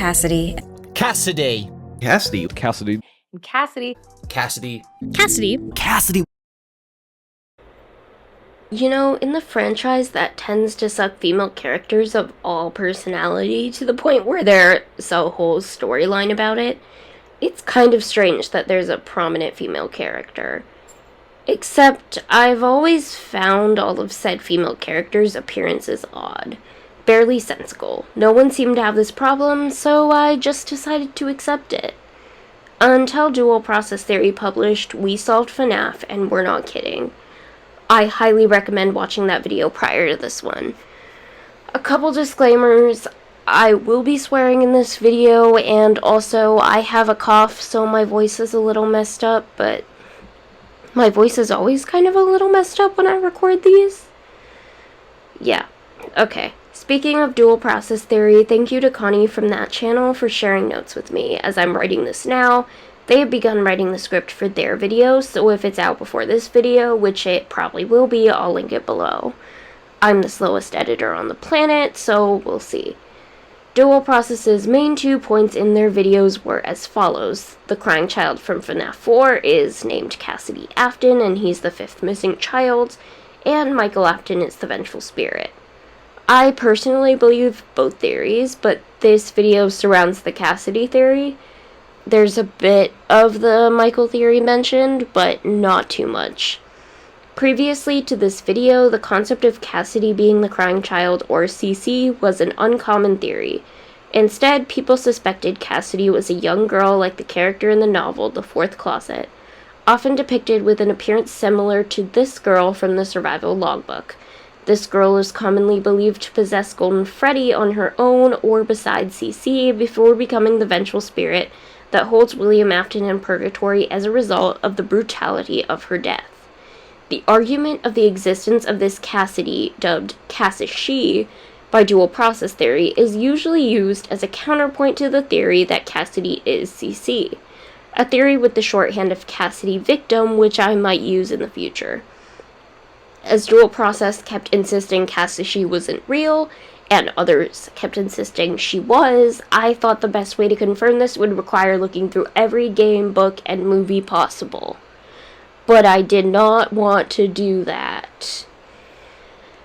Cassidy. Cassidy. Cassidy. Cassidy. Cassidy. Cassidy. Cassidy. Cassidy. You know, in the franchise, that tends to suck female characters of all personality to the point where there's a whole storyline about it. It's kind of strange that there's a prominent female character. Except, I've always found all of said female characters' appearances odd. Barely sensical. No one seemed to have this problem, so I just decided to accept it. Until Dual Process Theory published, we solved Fnaf, and we're not kidding. I highly recommend watching that video prior to this one. A couple disclaimers. I will be swearing in this video, and also I have a cough, so my voice is a little messed up, but my voice is always kind of a little messed up when I record these. Yeah, okay. Speaking of Dual Process Theory, thank you to Connie from that channel for sharing notes with me. As I'm writing this now, they have begun writing the script for their video, so if it's out before this video, which it probably will be, I'll link it below. I'm the slowest editor on the planet, so we'll see. Dual Process's main 2 points in their videos were as follows. The crying child from Fnaf 4 is named Cassidy Afton, and he's the 5th missing child, and Michael Afton is the vengeful spirit. I personally believe both theories, but this video surrounds the Cassidy theory. There's a bit of the Michael theory mentioned, but not too much. Previously to this video, the concept of Cassidy being the crying child, or CC, was an uncommon theory. Instead, people suspected Cassidy was a young girl like the character in the novel The Fourth Closet, often depicted with an appearance similar to this girl from the survival logbook. This girl is commonly believed to possess Golden Freddy on her own or beside CC before becoming the vengeful spirit that holds William Afton in purgatory as a result of the brutality of her death. The argument of the existence of this Cassidy, dubbed CassiShe by Dual Process Theory, is usually used as a counterpoint to the theory that Cassidy is CC, a theory with the shorthand of Cassidy Victim, which I might use in the future. As Dual Process kept insisting CassiShe wasn't real, and others kept insisting she was, I thought the best way to confirm this would require looking through every game, book, and movie possible. But I did not want to do that.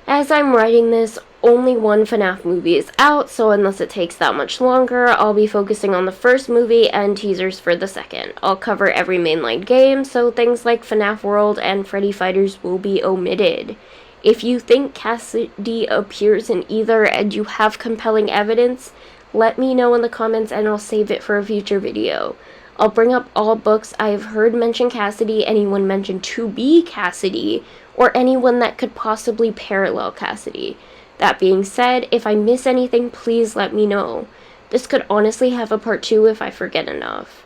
As I'm writing this, only one Fnaf movie is out, so unless it takes that much longer, I'll be focusing on the first movie and teasers for the second. I'll cover every mainline game, so things like Fnaf World and Freddy Fighters will be omitted. If you think Cassidy appears in either and you have compelling evidence, let me know in the comments and I'll save it for a future video. I'll bring up all books I have heard mention Cassidy, anyone mentioned to be Cassidy, or anyone that could possibly parallel Cassidy. That being said, if I miss anything, please let me know. This could honestly have a part 2 if I forget enough.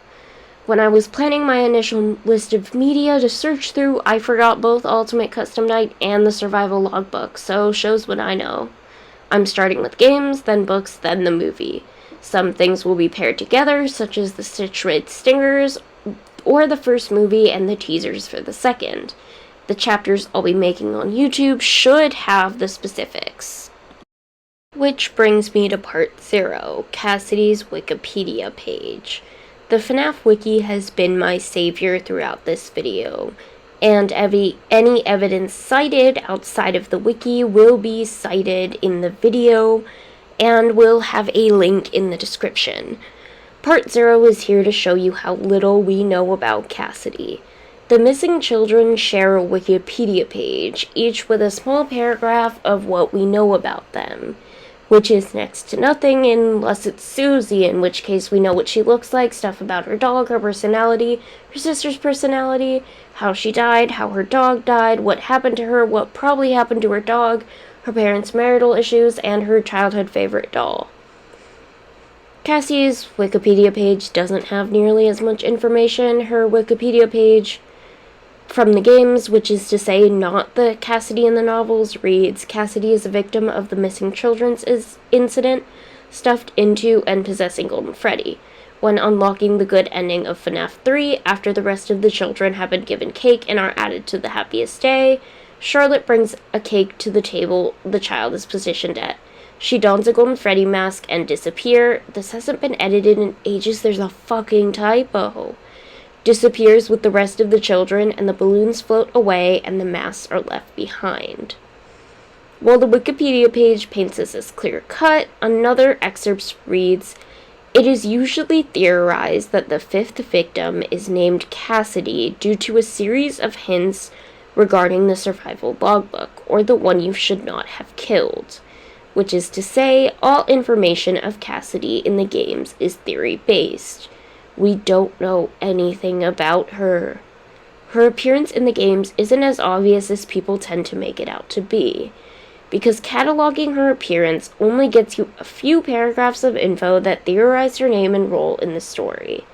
When I was planning my initial list of media to search through, I forgot both Ultimate Custom Night and the Survival Logbook, so shows what I know. I'm starting with games, then books, then the movie. Some things will be paired together, such as the Stitchwraith stingers, or the first movie and the teasers for the second. The chapters I'll be making on YouTube should have the specifics. Which brings me to part 0, Cassidy's Wikipedia page. The Fnaf wiki has been my savior throughout this video, and any evidence cited outside of the wiki will be cited in the video, and will have a link in the description. Part 0 is here to show you how little we know about Cassidy. The missing children share a Wikipedia page, each with a small paragraph of what we know about them, which is next to nothing unless it's Susie, in which case we know what she looks like, stuff about her dog, her personality, her sister's personality, how she died, how her dog died, what happened to her, what probably happened to her dog, her parents' marital issues, and her childhood favorite doll. Cassie's Wikipedia page doesn't have nearly as much information. Her Wikipedia page from the games, which is to say not the Cassidy in the novels, reads, Cassidy is a victim of the missing children's incident, stuffed into and possessing Golden Freddy. When unlocking the good ending of Fnaf 3, after the rest of the children have been given cake and are added to the happiest day, Charlotte brings a cake to the table the child is positioned at. She dons a Golden Freddy mask and disappears. This hasn't been edited in ages, there's a fucking typo. Disappears with the rest of the children, and the balloons float away and the masks are left behind. While the Wikipedia page paints this as clear-cut, another excerpt reads, "It is usually theorized that the fifth victim is named CassiShe due to a series of hints regarding the survival logbook, or the one you should not have killed. Which is to say, all information of CassiShe in the games is theory-based. We don't know anything about her. Her appearance in the games isn't as obvious as people tend to make it out to be, because cataloging her appearance only gets you a few paragraphs of info that theorize her name and role in the story.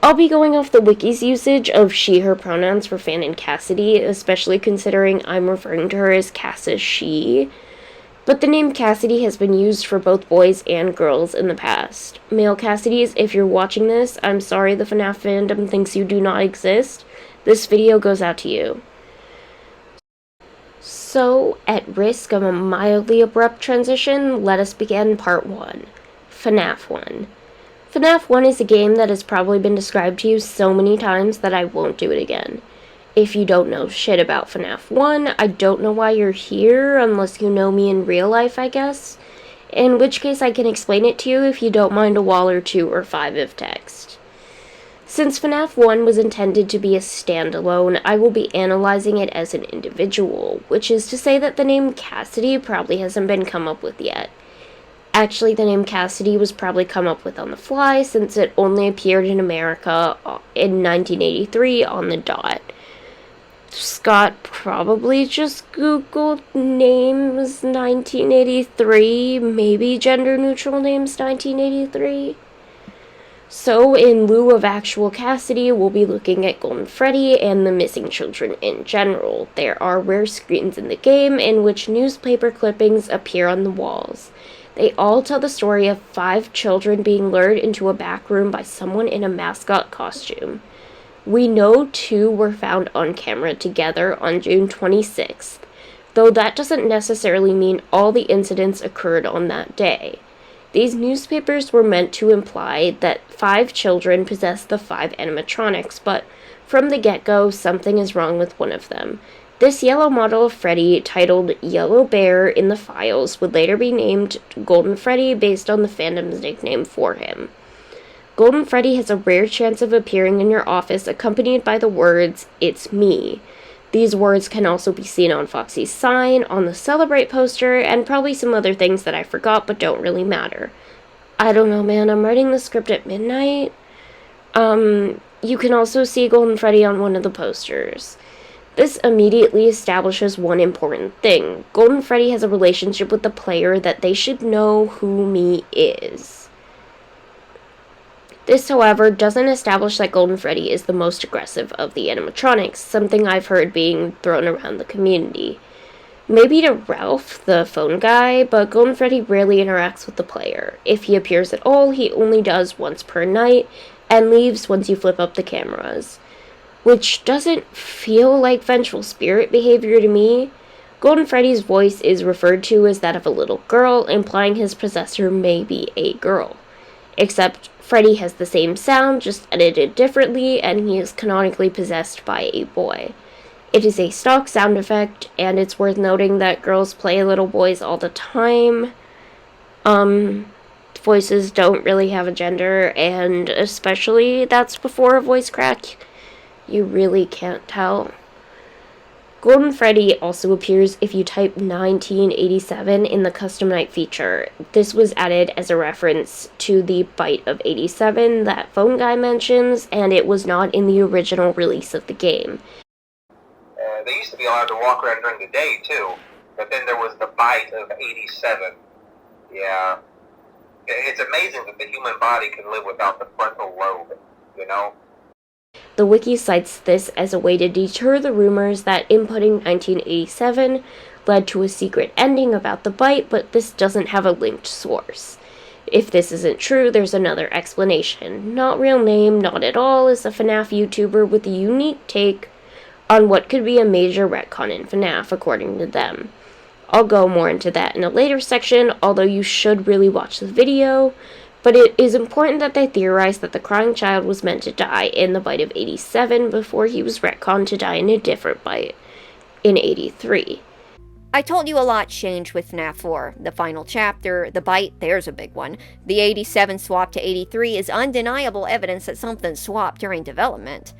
I'll be going off the wiki's usage of she/her pronouns for Fan and CassiShe, especially considering I'm referring to her as CassiShe, but the name CassiShe has been used for both boys and girls in the past. Male CassiShes, if you're watching this, I'm sorry the Fnaf fandom thinks you do not exist. This video goes out to you. So, at risk of a mildly abrupt transition, let us begin part 1. Fnaf 1. Fnaf 1 is a game that has probably been described to you so many times that I won't do it again. If you don't know shit about Fnaf 1, I don't know why you're here, unless you know me in real life, I guess. In which case I can explain it to you if you don't mind a wall or 2 or 5 of text. Since Fnaf 1 was intended to be a standalone, I will be analyzing it as an individual, which is to say that the name CassiShe probably hasn't been come up with yet. Actually, the name CassiShe was probably come up with on the fly, since it only appeared in America in 1983 on the dot. Scott probably just Googled names 1983, maybe gender-neutral names 1983. So, in lieu of actual CassiShe, we'll be looking at Golden Freddy and the missing children in general. There are rare screens in the game in which newspaper clippings appear on the walls. They all tell the story of 5 children being lured into a back room by someone in a mascot costume. We know 2 were found on camera together on June 26th, though that doesn't necessarily mean all the incidents occurred on that day. These newspapers were meant to imply that 5 children possessed the 5 animatronics, but from the get-go, something is wrong with one of them. This yellow model of Freddy, titled Yellow Bear in the files, would later be named Golden Freddy based on the fandom's nickname for him. Golden Freddy has a rare chance of appearing in your office accompanied by the words, "It's me." These words can also be seen on Foxy's sign, on the Celebrate poster, and probably some other things that I forgot but don't really matter. I don't know, man, I'm writing the script at midnight. You can also see Golden Freddy on one of the posters. This immediately establishes one important thing. Golden Freddy has a relationship with the player that they should know who me is. This, however, doesn't establish that Golden Freddy is the most aggressive of the animatronics, something I've heard being thrown around the community. Maybe to Ralph, the phone guy, but Golden Freddy rarely interacts with the player. If he appears at all, he only does once per night, and leaves once you flip up the cameras. Which doesn't feel like vengeful spirit behavior to me. Golden Freddy's voice is referred to as that of a little girl, implying his possessor may be a girl. Except Freddy has the same sound, just edited differently, and he is canonically possessed by a boy. It is a stock sound effect, and it's worth noting that girls play little boys all the time. Voices don't really have a gender, and especially that's before a voice crack. You really can't tell. Golden Freddy also appears if you type 1987 in the Custom Night feature. This was added as a reference to the Bite of 87 that Phone Guy mentions, and it was not in the original release of the game. They used to be allowed to walk around during the day, too, but then there was the Bite of 87. Yeah. It's amazing that the human body can live without the frontal lobe, you know? The wiki cites this as a way to deter the rumors that inputting 1987 led to a secret ending about the bite, but this doesn't have a linked source. If this isn't true, there's another explanation. Not real name, not at all, is a FNAF YouTuber with a unique take on what could be a major retcon in FNAF, according to them. I'll go more into that in a later section, although you should really watch the video. But it is important that they theorize that the crying child was meant to die in the bite of 87 before he was retconned to die in a different bite in 83. I told you a lot changed with FNAF 4. The final chapter, the bite, there's a big one. The 87 swap to 83 is undeniable evidence that something swapped during development.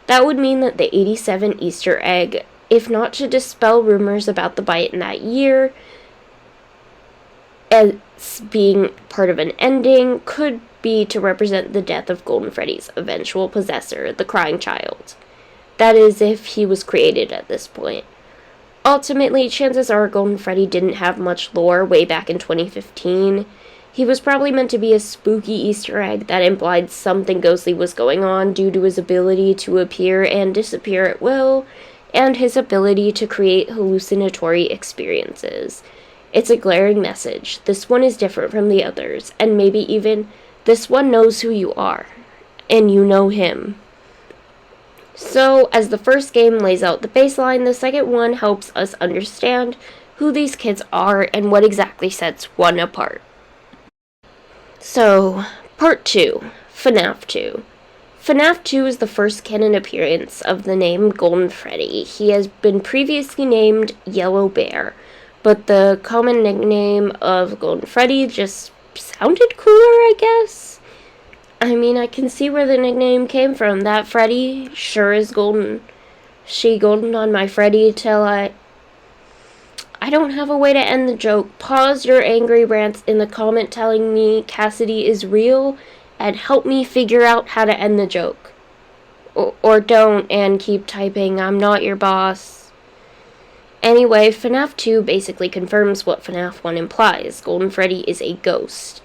That would mean that the 87 Easter egg, if not to dispel rumors about the bite in that year, as being part of an ending, could be to represent the death of Golden Freddy's eventual possessor, the crying child. That is, if he was created at this point. Ultimately, chances are Golden Freddy didn't have much lore way back in 2015. He was probably meant to be a spooky Easter egg that implied something ghostly was going on due to his ability to appear and disappear at will, and his ability to create hallucinatory experiences. It's a glaring message. This one is different from the others, and maybe even this one knows who you are, and you know him. So, as the first game lays out the baseline, the second one helps us understand who these kids are and what exactly sets one apart. So, Part 2, Fnaf 2. Fnaf 2 is the first canon appearance of the name Golden Freddy. He has been previously named Yellow Bear, but the common nickname of Golden Freddy just sounded cooler, I guess? I mean, I can see where the nickname came from. That Freddy sure is golden. She golden on my Freddy till I don't have a way to end the joke. Pause your angry rants in the comment telling me CassiShe is real, and help me figure out how to end the joke. Or don't, and keep typing, I'm not your boss. Anyway, FNAF 2 basically confirms what FNAF 1 implies. Golden Freddy is a ghost.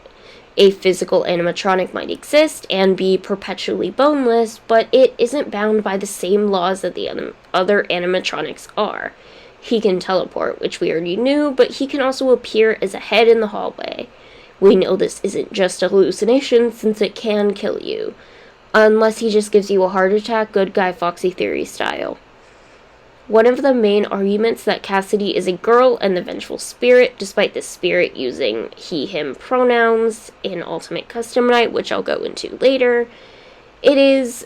A physical animatronic might exist and be perpetually boneless, but it isn't bound by the same laws that the other animatronics are. He can teleport, which we already knew, but he can also appear as a head in the hallway. We know this isn't just a hallucination, since it can kill you. Unless he just gives you a heart attack, good guy Foxy Theory style. One of the main arguments that CassiShe is a girl and the vengeful spirit, despite the spirit using he/him pronouns in Ultimate Custom Night, which I'll go into later, is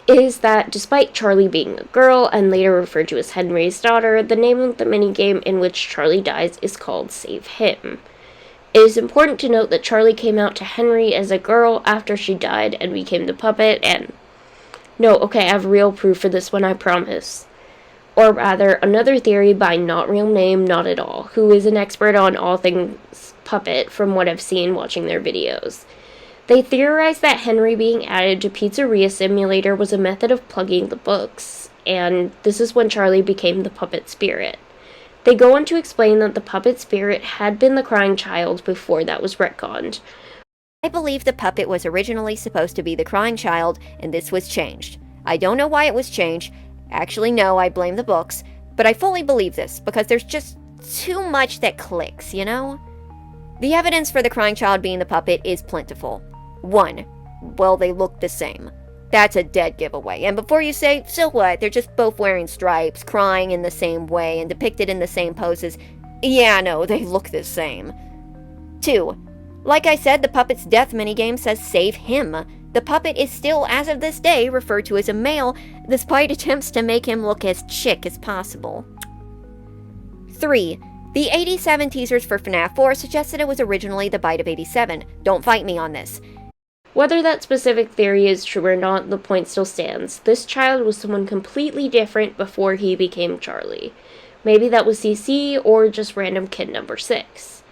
that despite Charlie being a girl and later referred to as Henry's daughter, the name of the minigame in which Charlie dies is called Save Him. It is important to note that Charlie came out to Henry as a girl after she died and became the puppet, and no, okay, I have real proof for this one, I promise. Or rather, another theory by Not Real Name Not At All, who is an expert on all things puppet from what I've seen watching their videos. They theorized that Henry being added to Pizzeria Simulator was a method of plugging the books, and this is when Charlie became the puppet spirit. They go on to explain that the puppet spirit had been the crying child before that was retconned. I believe the puppet was originally supposed to be the crying child, and this was changed. I don't know why it was changed. Actually, no, I blame the books, but I fully believe this, because there's just too much that clicks, you know? The evidence for the crying child being the puppet is plentiful. 1. Well, they look the same. That's a dead giveaway. And before you say, so what, they're just both wearing stripes, crying in the same way, and depicted in the same poses. Yeah, no, they look the same. 2. Like I said, the puppet's death minigame says save him. The puppet is still, as of this day, referred to as a male, despite attempts to make him look as chick as possible. 3. The 87 teasers for FNAF 4 suggested it was originally the bite of 87. Don't fight me on this. Whether that specific theory is true or not, the point still stands. This child was someone completely different before he became Charlie. Maybe that was CC or just random kid number 6.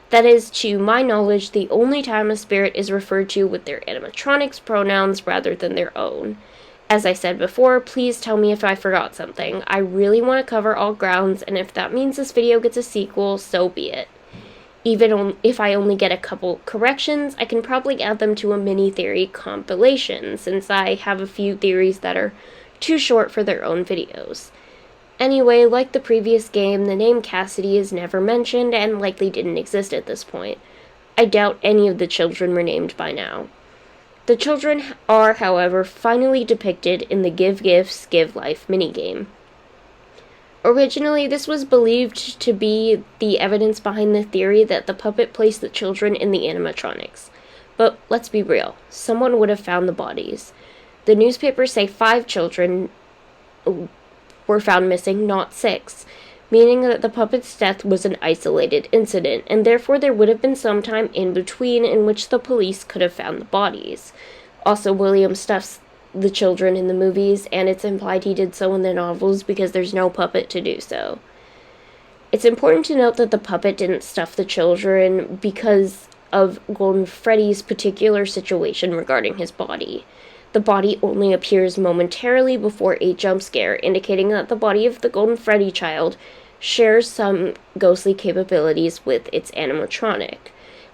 That is, to my knowledge, the only time a spirit is referred to with their animatronics pronouns rather than their own. As I said before, please tell me if I forgot something. I really want to cover all grounds, and if that means this video gets a sequel, so be it. Even if I only get a couple corrections, I can probably add them to a mini-theory compilation, since I have a few theories that are too short for their own videos. Anyway, like the previous game, the name CassiShe is never mentioned and likely didn't exist at this point. I doubt any of the children were named by now. The children are, however, finally depicted in the Give Gifts, Give Life minigame. Originally, this was believed to be the evidence behind the theory that the puppet placed the children in the animatronics. But let's be real, someone would have found the bodies. The newspapers say 5 children were found missing, not 6, meaning that the puppet's death was an isolated incident, and therefore there would have been some time in between in which the police could have found the bodies. Also, William stuffs the children in the movies, and it's implied he did so in the novels because there's no puppet to do so. It's important to note that the puppet didn't stuff the children because of Golden Freddy's particular situation regarding his body. The body only appears momentarily before a jump scare, indicating that the body of the Golden Freddy child shares some ghostly capabilities with its animatronic.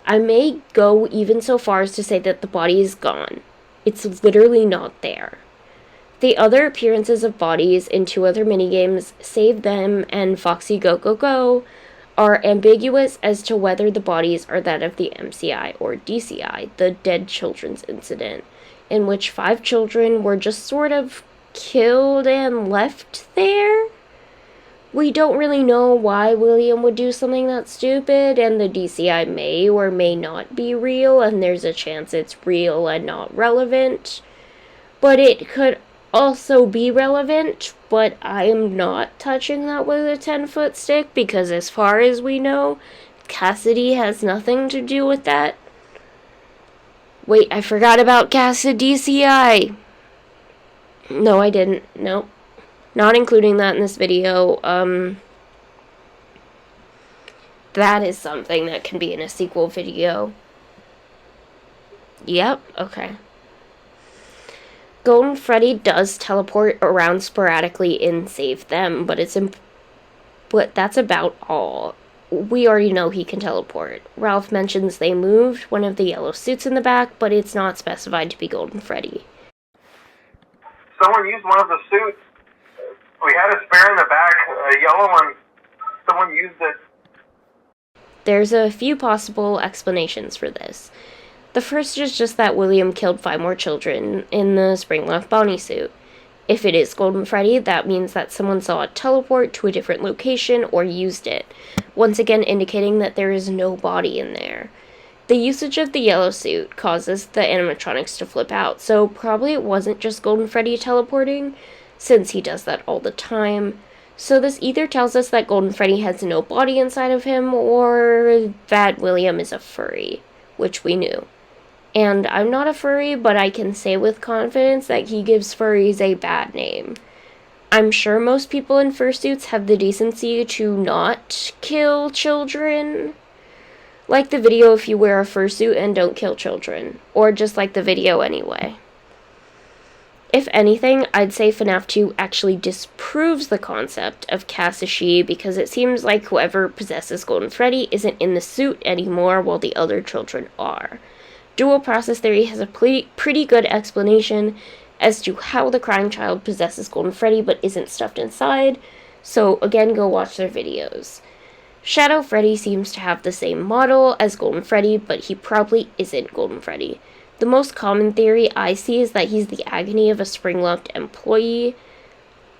I may go even so far as to say that the body is gone. It's literally not there. The other appearances of bodies in 2 other minigames, Save Them and Foxy Go Go Go, are ambiguous as to whether the bodies are that of the MCI or DCI, the Dead Children's Incident, in which 5 children were just sort of killed and left there. We don't really know why William would do something that stupid, and the DCI may or may not be real, and there's a chance it's real and not relevant. But it could also be relevant, but I am not touching that with a 10-foot stick, because as far as we know, CassiShe has nothing to do with that. Wait, I forgot about CassiDCI. No, I didn't. Nope. Not including that in this video. That is something that can be in a sequel video. Yep, okay. Golden Freddy does teleport around sporadically in Save Them, but but that's about all. We already know he can teleport. Ralph mentions they moved one of the yellow suits in the back, but it's not specified to be Golden Freddy. Someone used one of the suits. We had a spare in the back, a yellow one. Someone used it. There's a few possible explanations for this. The first is just that William killed 5 more children in the Springlock Bonnie suit. If it is Golden Freddy, that means that someone saw it teleport to a different location or used it, once again indicating that there is no body in there. The usage of the yellow suit causes the animatronics to flip out, so probably it wasn't just Golden Freddy teleporting, since he does that all the time. So this either tells us that Golden Freddy has no body inside of him, or that William is a furry, which we knew. And I'm not a furry, but I can say with confidence that he gives furries a bad name. I'm sure most people in fursuits have the decency to not kill children. Like the video if you wear a fursuit and don't kill children, or just like the video anyway. If anything, I'd say Fnaf 2 actually disproves the concept of CassiShe, because it seems like whoever possesses Golden Freddy isn't in the suit anymore while the other children are. Dual process theory has a pretty good explanation as to how the crying child possesses Golden Freddy but isn't stuffed inside, so again, go watch their videos. Shadow Freddy seems to have the same model as Golden Freddy, but he probably isn't Golden Freddy. The most common theory I see is that he's the agony of a Springlocked employee.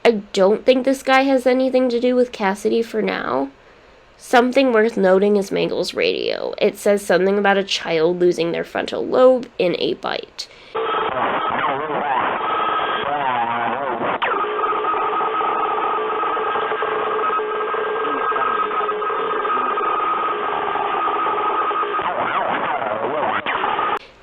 I don't think this guy has anything to do with CassiShe for now. Something worth noting is Mangle's radio. It says something about a child losing their frontal lobe in a bite.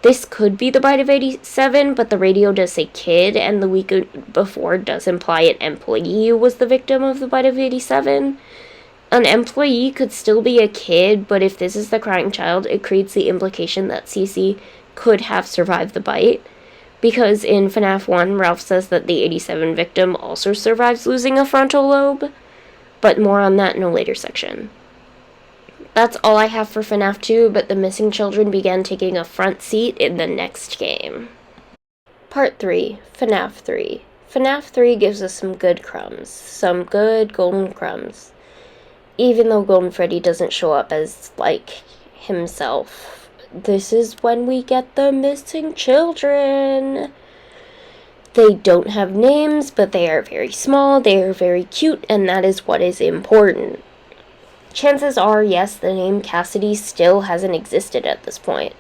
This could be the bite of 87, but the radio does say kid, and the week before does imply an employee was the victim of the bite of 87. An employee could still be a kid, but if this is the crying child, it creates the implication that Cece could have survived the bite. Because in FNAF 1, Ralph says that the 87 victim also survives losing a frontal lobe. But more on that in a later section. That's all I have for FNAF 2, but the missing children began taking a front seat in the next game. Part 3, FNAF 3. FNAF 3 gives us some good crumbs. Some good golden crumbs. Even though Golden Freddy doesn't show up as, like, himself. This is when we get the missing children. They don't have names, but they are very small, they are very cute, and that is what is important. Chances are, yes, the name CassiShe still hasn't existed at this point.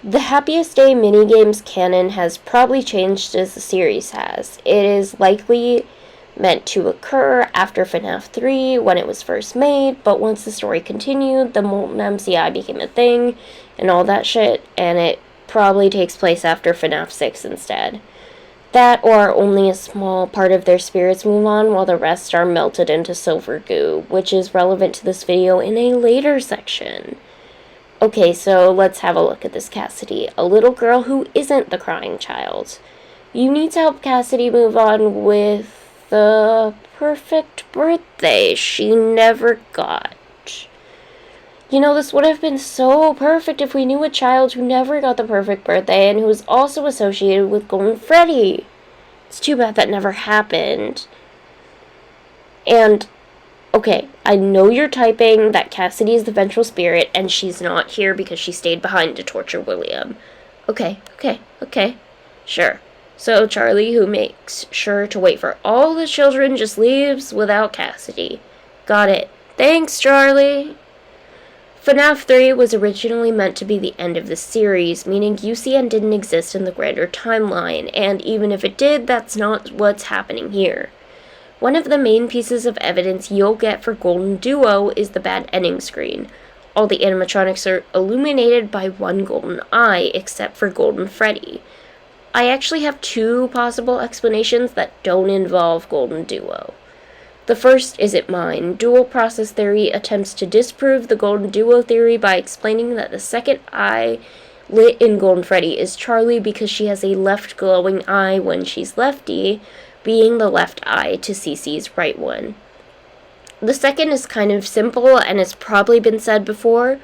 The Happiest Day minigames canon has probably changed as the series has. It is likely meant to occur after Fnaf 3 when it was first made, but once the story continued, the Molten MCI became a thing, and all that shit, and it probably takes place after Fnaf 6 instead. That, or only a small part of their spirits move on while the rest are melted into silver goo, which is relevant to this video in a later section. Okay, so let's have a look at this CassiShe, a little girl who isn't the crying child. You need to help CassiShe move on with the perfect birthday she never got. You know, this would have been so perfect if we knew a child who never got the perfect birthday and who was also associated with Golden Freddy. It's too bad that never happened. And, okay, I know you're typing that CassiShe is the vengeful spirit and she's not here because she stayed behind to torture William. Okay, sure. So Charlie, who makes sure to wait for all the children, just leaves without CassiShe. Got it. Thanks, Charlie. Fnaf 3 was originally meant to be the end of the series, meaning UCN didn't exist in the grander timeline, and even if it did, that's not what's happening here. One of the main pieces of evidence you'll get for Golden Duo is the bad ending screen. All the animatronics are illuminated by one golden eye, except for Golden Freddy. I actually have two possible explanations that don't involve Golden Duo. The first isn't mine. Dual process theory attempts to disprove the Golden Duo theory by explaining that the second eye lit in Golden Freddy is Charlie because she has a left glowing eye when she's lefty, being the left eye to CC's right one. The second is kind of simple and it's probably been said before.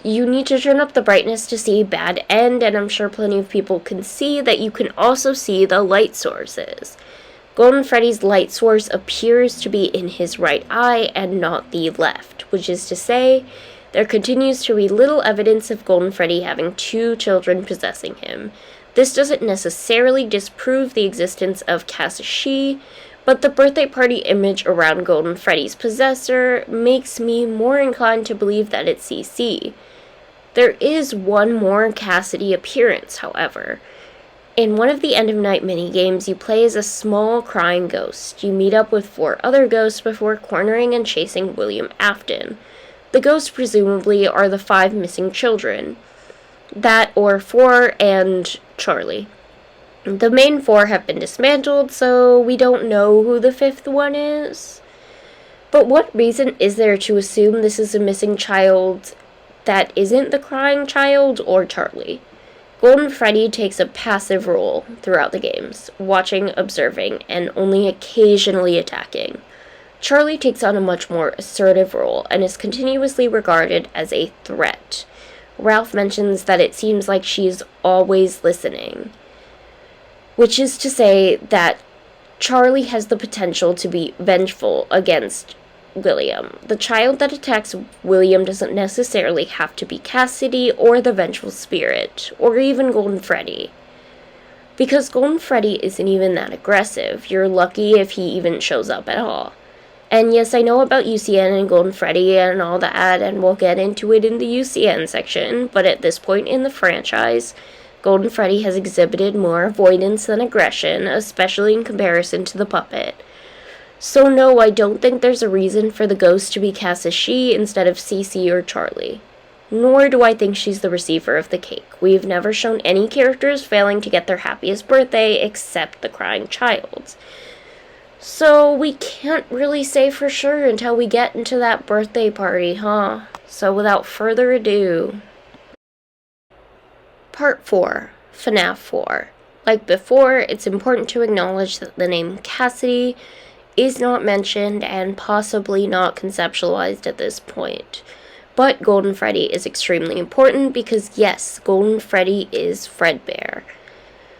You need to turn up the brightness to see bad end, and I'm sure plenty of people can see that you can also see the light sources. Golden Freddy's light source appears to be in his right eye and not the left, which is to say, there continues to be little evidence of Golden Freddy having two children possessing him. This doesn't necessarily disprove the existence of CassiShe, but the birthday party image around Golden Freddy's possessor makes me more inclined to believe that it's CC. There is one more CassiShe appearance, however. In one of the End of Night minigames, you play as a small crying ghost. You meet up with 4 other ghosts before cornering and chasing William Afton. The ghosts presumably are the 5 missing children. That, or 4, and Charlie. The main 4 have been dismantled, so we don't know who the 5th one is. But what reason is there to assume this is a missing child that isn't the crying child or Charlie? Golden Freddy takes a passive role throughout the games, watching, observing, and only occasionally attacking. Charlie takes on a much more assertive role and is continuously regarded as a threat. Ralph mentions that it seems like she's always listening, which is to say that Charlie has the potential to be vengeful against William. The child that attacks William doesn't necessarily have to be CassiShe or the vengeful spirit, or even Golden Freddy. Because Golden Freddy isn't even that aggressive, you're lucky if he even shows up at all. And yes, I know about UCN and Golden Freddy and all that, and we'll get into it in the UCN section, but at this point in the franchise, Golden Freddy has exhibited more avoidance than aggression, especially in comparison to the puppet. So no, I don't think there's a reason for the ghost to be CassiShe instead of CC or Charlie. Nor do I think she's the receiver of the cake. We've never shown any characters failing to get their happiest birthday except the crying child. So we can't really say for sure until we get into that birthday party, huh? So without further ado... Part 4. Fnaf 4. Like before, it's important to acknowledge that the name CassiShe is not mentioned and possibly not conceptualized at this point. But Golden Freddy is extremely important because yes, Golden Freddy is Dreadbear.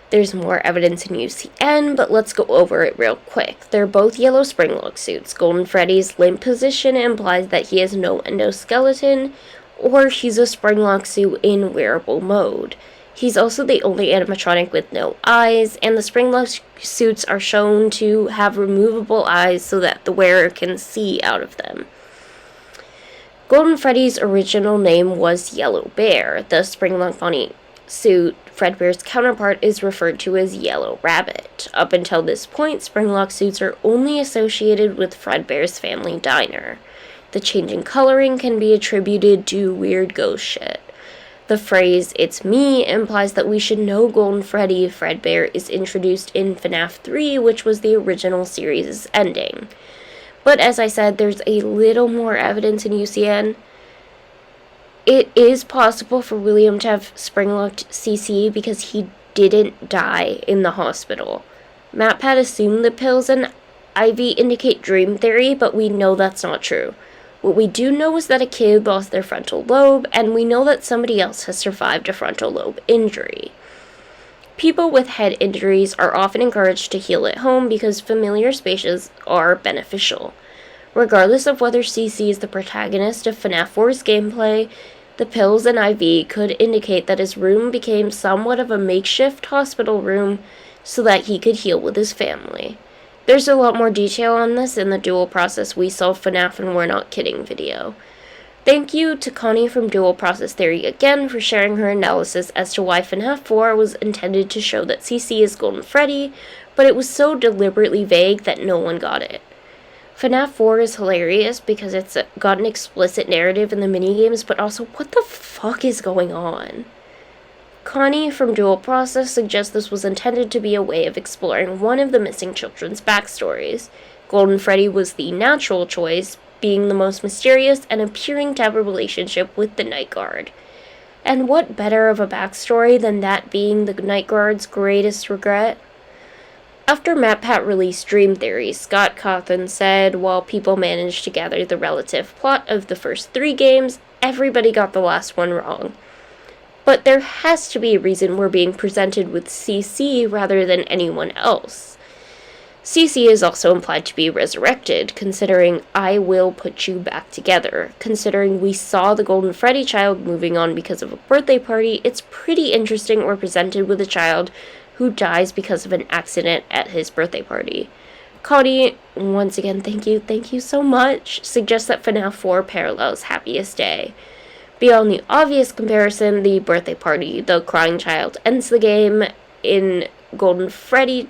There's more evidence in UCN, but let's go over it real quick. They're both yellow springlock suits. Golden Freddy's limp position implies that he has no endoskeleton, or he's a springlock suit in wearable mode. He's also the only animatronic with no eyes, and the Springlock suits are shown to have removable eyes so that the wearer can see out of them. Golden Freddy's original name was Yellow Bear. The Springlock Bonnie suit, Fredbear's counterpart, is referred to as Yellow Rabbit. Up until this point, Springlock suits are only associated with Fredbear's family diner. The change in coloring can be attributed to weird ghost shit. The phrase, "it's me," implies that we should know Golden Freddy. Fredbear is introduced in Fnaf 3, which was the original series' ending. But as I said, there's a little more evidence in UCN. It is possible for William to have spring-locked CC because he didn't die in the hospital. MatPat assumed the pills and IV indicate dream theory, but we know that's not true. What we do know is that a kid lost their frontal lobe, and we know that somebody else has survived a frontal lobe injury. People with head injuries are often encouraged to heal at home because familiar spaces are beneficial. Regardless of whether CC is the protagonist of FNAF 4's gameplay, the pills and IV could indicate that his room became somewhat of a makeshift hospital room so that he could heal with his family. There's a lot more detail on this in the Dual Process We Solve FNAF and We're Not Kidding video. Thank you to Connie from Dual Process Theory again for sharing her analysis as to why FNAF 4 was intended to show that CC is Golden Freddy, but it was so deliberately vague that no one got it. FNAF 4 is hilarious because it's got an explicit narrative in the minigames, but also, what the fuck is going on? Connie from Dual Process suggests this was intended to be a way of exploring one of the missing children's backstories. Golden Freddy was the natural choice, being the most mysterious and appearing to have a relationship with the Night Guard. And what better of a backstory than that being the Night Guard's greatest regret? After MatPat released Dream Theory, Scott Cawthon said, while people managed to gather the relative plot of the first 3 games, everybody got the last one wrong. But there has to be a reason we're being presented with CC rather than anyone else. CC is also implied to be resurrected, considering "I will put you back together." Considering we saw the Golden Freddy child moving on because of a birthday party, it's pretty interesting we're presented with a child who dies because of an accident at his birthday party. Connie, once again, thank you so much, suggests that FNAF 4 parallels Happiest Day. Beyond the obvious comparison, the birthday party, the crying child ends the game in Golden Freddy...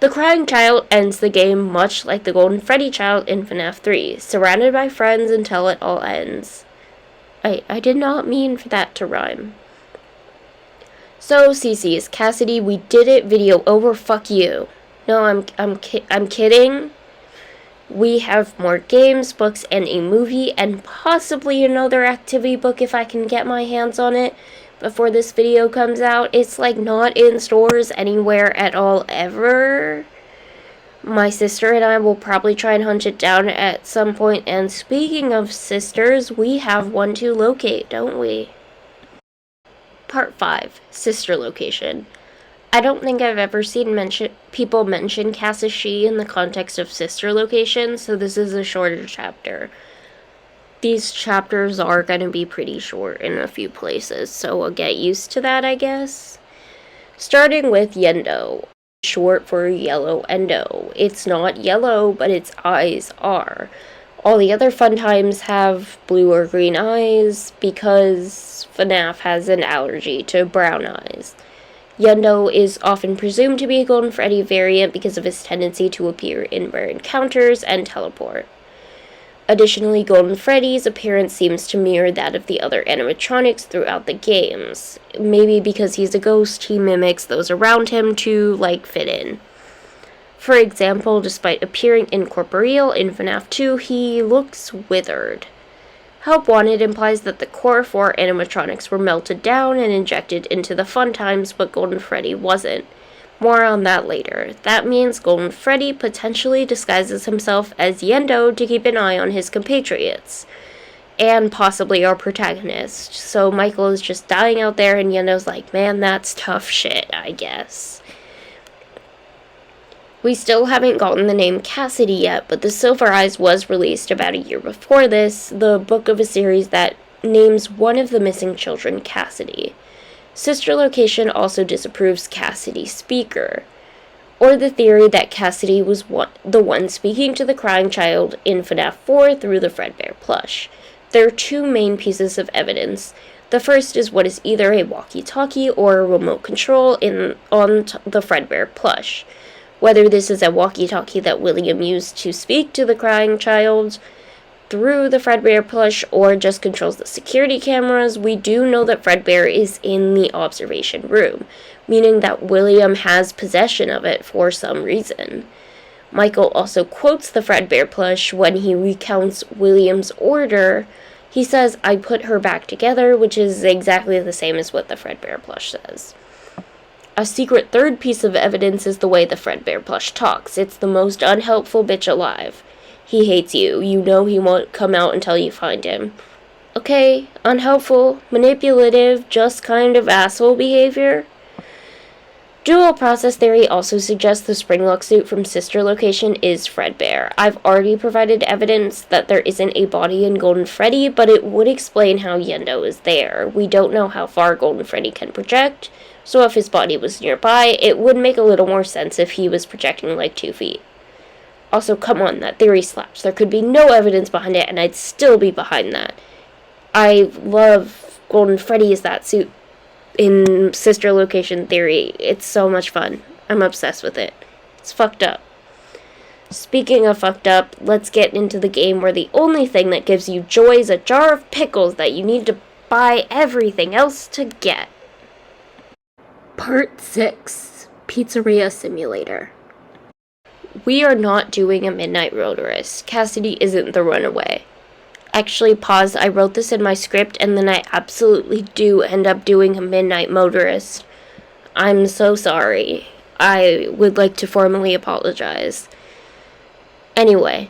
The crying child ends the game much like the Golden Freddy child in FNAF 3, surrounded by friends until it all ends. I did not mean for that to rhyme. So, CC is Cassidy, we did it, video over, fuck you. No, I'm kidding. We have more games, books, and a movie, and possibly another activity book if I can get my hands on it before this video comes out. It's like not in stores anywhere at all ever. My sister and I will probably try and hunt it down at some point, and speaking of sisters, we have one to locate, don't we? Part 5, Sister Location. I don't think I've ever seen people mention CassiShe in the context of sister location, so this is a shorter chapter. These chapters are going to be pretty short in a few places, so we'll get used to that, I guess. Starting with Yendo, short for Yellow Endo. It's not yellow, but its eyes are. All the other fun times have blue or green eyes because FNAF has an allergy to brown eyes. Yendo is often presumed to be a Golden Freddy variant because of his tendency to appear in rare encounters and teleport. Additionally, Golden Freddy's appearance seems to mirror that of the other animatronics throughout the games. Maybe because he's a ghost, he mimics those around him to, fit in. For example, despite appearing incorporeal in FNAF 2, he looks withered. Help Wanted implies that the core 4 animatronics were melted down and injected into the fun times, but Golden Freddy wasn't. More on that later. That means Golden Freddy potentially disguises himself as Yendo to keep an eye on his compatriots. And possibly our protagonist. So Michael is just dying out there and Yendo's like, man, that's tough shit, I guess. We still haven't gotten the name Cassidy yet, but The Silver Eyes was released about a year before this, the book of a series that names one of the missing children CassiShe. Sister Location also disapproves CassiShe Speaker, or the theory that CassiShe was the one speaking to the crying child in Fnaf 4 through the Fredbear plush. There are two main pieces of evidence. The first is what is either a walkie-talkie or a remote control on the Fredbear plush. Whether this is a walkie-talkie that William used to speak to the crying child through the Fredbear plush or just controls the security cameras, we do know that Fredbear is in the observation room, meaning that William has possession of it for some reason. Michael also quotes the Fredbear plush when he recounts William's order. He says, "I put her back together," which is exactly the same as what the Fredbear plush says. A secret third piece of evidence is the way the Fredbear plush talks. It's the most unhelpful bitch alive. He hates you. You know he won't come out until you find him. Okay, unhelpful, manipulative, just kind of asshole behavior. Dual process theory also suggests the Springlock suit from Sister Location is Fredbear. I've already provided evidence that there isn't a body in Golden Freddy, but it would explain how Yendo is there. We don't know how far Golden Freddy can project, so if his body was nearby, it would make a little more sense if he was projecting like 2 feet. Also, come on, that theory slaps. There could be no evidence behind it, and I'd still be behind that. I love Golden Freddy as that suit in Sister Location theory. It's so much fun. I'm obsessed with it. It's fucked up. Speaking of fucked up, let's get into the game where the only thing that gives you joy is a jar of pickles that you need to buy everything else to get. Part 6. Pizzeria Simulator. We are not doing a midnight motorist. CassiShe isn't the runaway. Actually, pause, I wrote this in my script and then I absolutely do end up doing a midnight motorist. I'm so sorry. I would like to formally apologize. Anyway,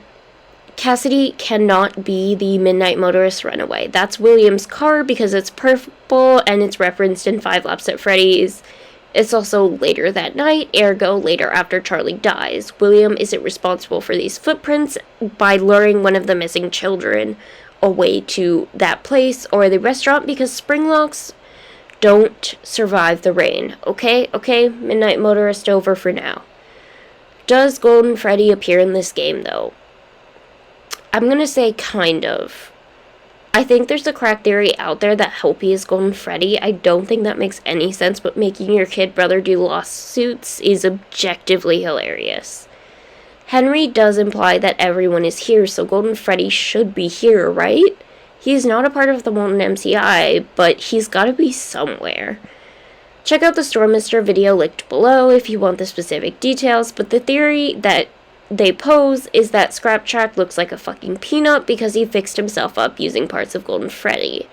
CassiShe cannot be the midnight motorist runaway. That's William's car because it's purple and it's referenced in 5 Laps at Freddy's. It's also later that night, ergo later after Charlie dies. William isn't responsible for these footprints by luring one of the missing children away to that place or the restaurant because Springlocks don't survive the rain. Okay, Midnight Motorist over for now. Does Golden Freddy appear in this game, though? I'm gonna say kind of. I think there's a crack theory out there that Helpy is Golden Freddy. I don't think that makes any sense, but making your kid brother do lawsuits is objectively hilarious. Henry does imply that everyone is here, so Golden Freddy should be here, right? He's not a part of the Molten MCI, but he's gotta be somewhere. Check out the Stormmister video linked below if you want the specific details, but the theory that they pose is that Scraptrack looks like a fucking peanut because he fixed himself up using parts of Golden Freddy.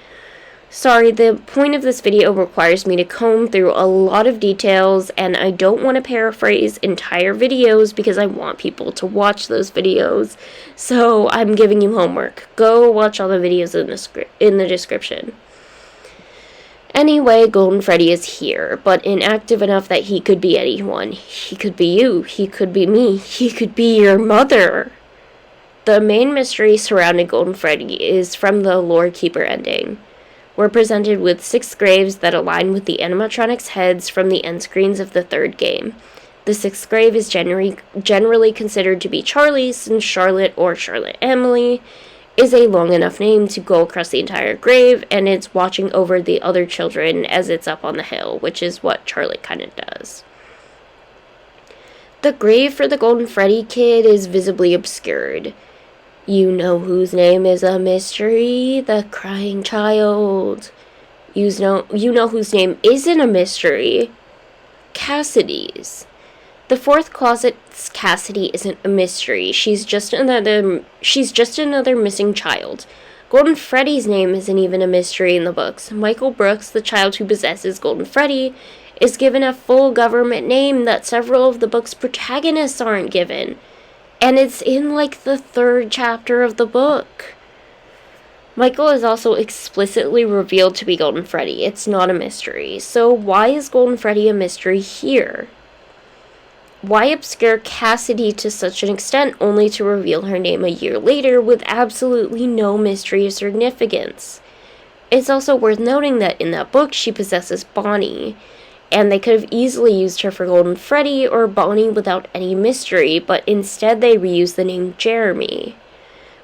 Sorry, the point of this video requires me to comb through a lot of details, and I don't want to paraphrase entire videos because I want people to watch those videos, so I'm giving you homework. Go watch all the videos in the description. Anyway, Golden Freddy is here, but inactive enough that he could be anyone. He could be you, he could be me, he could be your mother. The main mystery surrounding Golden Freddy is from the Lore Keeper ending. We're presented with 6 graves that align with the animatronics' heads from the end screens of the 3rd game. The 6th grave is generally considered to be Charlie, since Charlotte or Charlotte Emily is a long enough name to go across the entire grave, and it's watching over the other children as it's up on the hill, which is what Charlie kind of does. The grave for the Golden Freddy kid is visibly obscured. You know whose name is a mystery? The crying child. You know whose name isn't a mystery? CassiShe's. The 4th closet's CassiShe isn't a mystery. She's just another missing child. Golden Freddy's name isn't even a mystery in the books. Michael Brooks, the child who possesses Golden Freddy, is given a full government name that several of the book's protagonists aren't given. And it's in like the 3rd chapter of the book. Michael is also explicitly revealed to be Golden Freddy. It's not a mystery. So why is Golden Freddy a mystery here? Why obscure CassiShe to such an extent only to reveal her name a year later with absolutely no mystery or significance? It's also worth noting that in that book, she possesses Bonnie, and they could have easily used her for Golden Freddy or Bonnie without any mystery, but instead they reused the name Jeremy.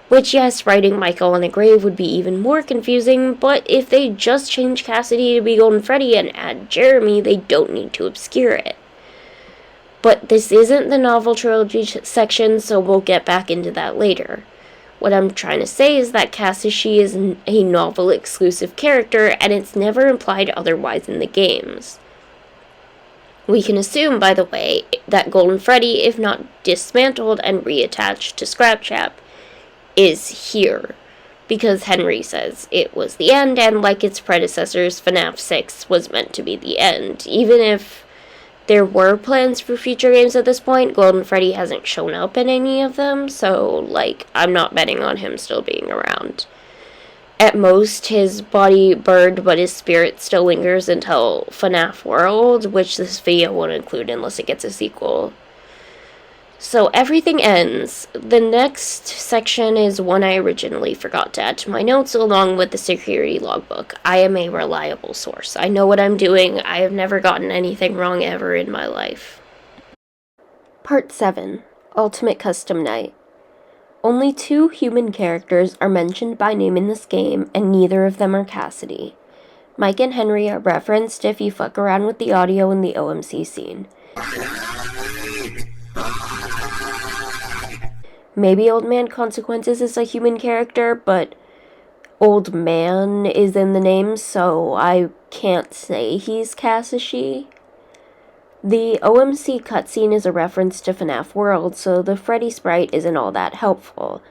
Which, yes, writing Michael on a grave would be even more confusing, but if they just change CassiShe to be Golden Freddy and add Jeremy, they don't need to obscure it. But this isn't the Novel Trilogy section, so we'll get back into that later. What I'm trying to say is that CassiShe is a novel-exclusive character, and it's never implied otherwise in the games. We can assume, by the way, that Golden Freddy, if not dismantled and reattached to Scrapchap, is here, because Henry says it was the end, and like its predecessors, Fnaf 6 was meant to be the end. Even if there were plans for future games at this point, Golden Freddy hasn't shown up in any of them, so, I'm not betting on him still being around. At most, his body burned, but his spirit still lingers until FNAF World, which this video won't include unless it gets a sequel. So everything ends. The next section is one I originally forgot to add to my notes along with the security logbook. I am a reliable source. I know what I'm doing. I have never gotten anything wrong ever in my life. Part 7. Ultimate Custom Night. Only 2 human characters are mentioned by name in this game, and neither of them are CassiShe. Mike and Henry are referenced if you fuck around with the audio in the OMC scene. Maybe Old Man Consequences is a human character, but Old Man is in the name, so I can't say he's CassiShe. The OMC cutscene is a reference to FNAF World, so the Freddy sprite isn't all that helpful.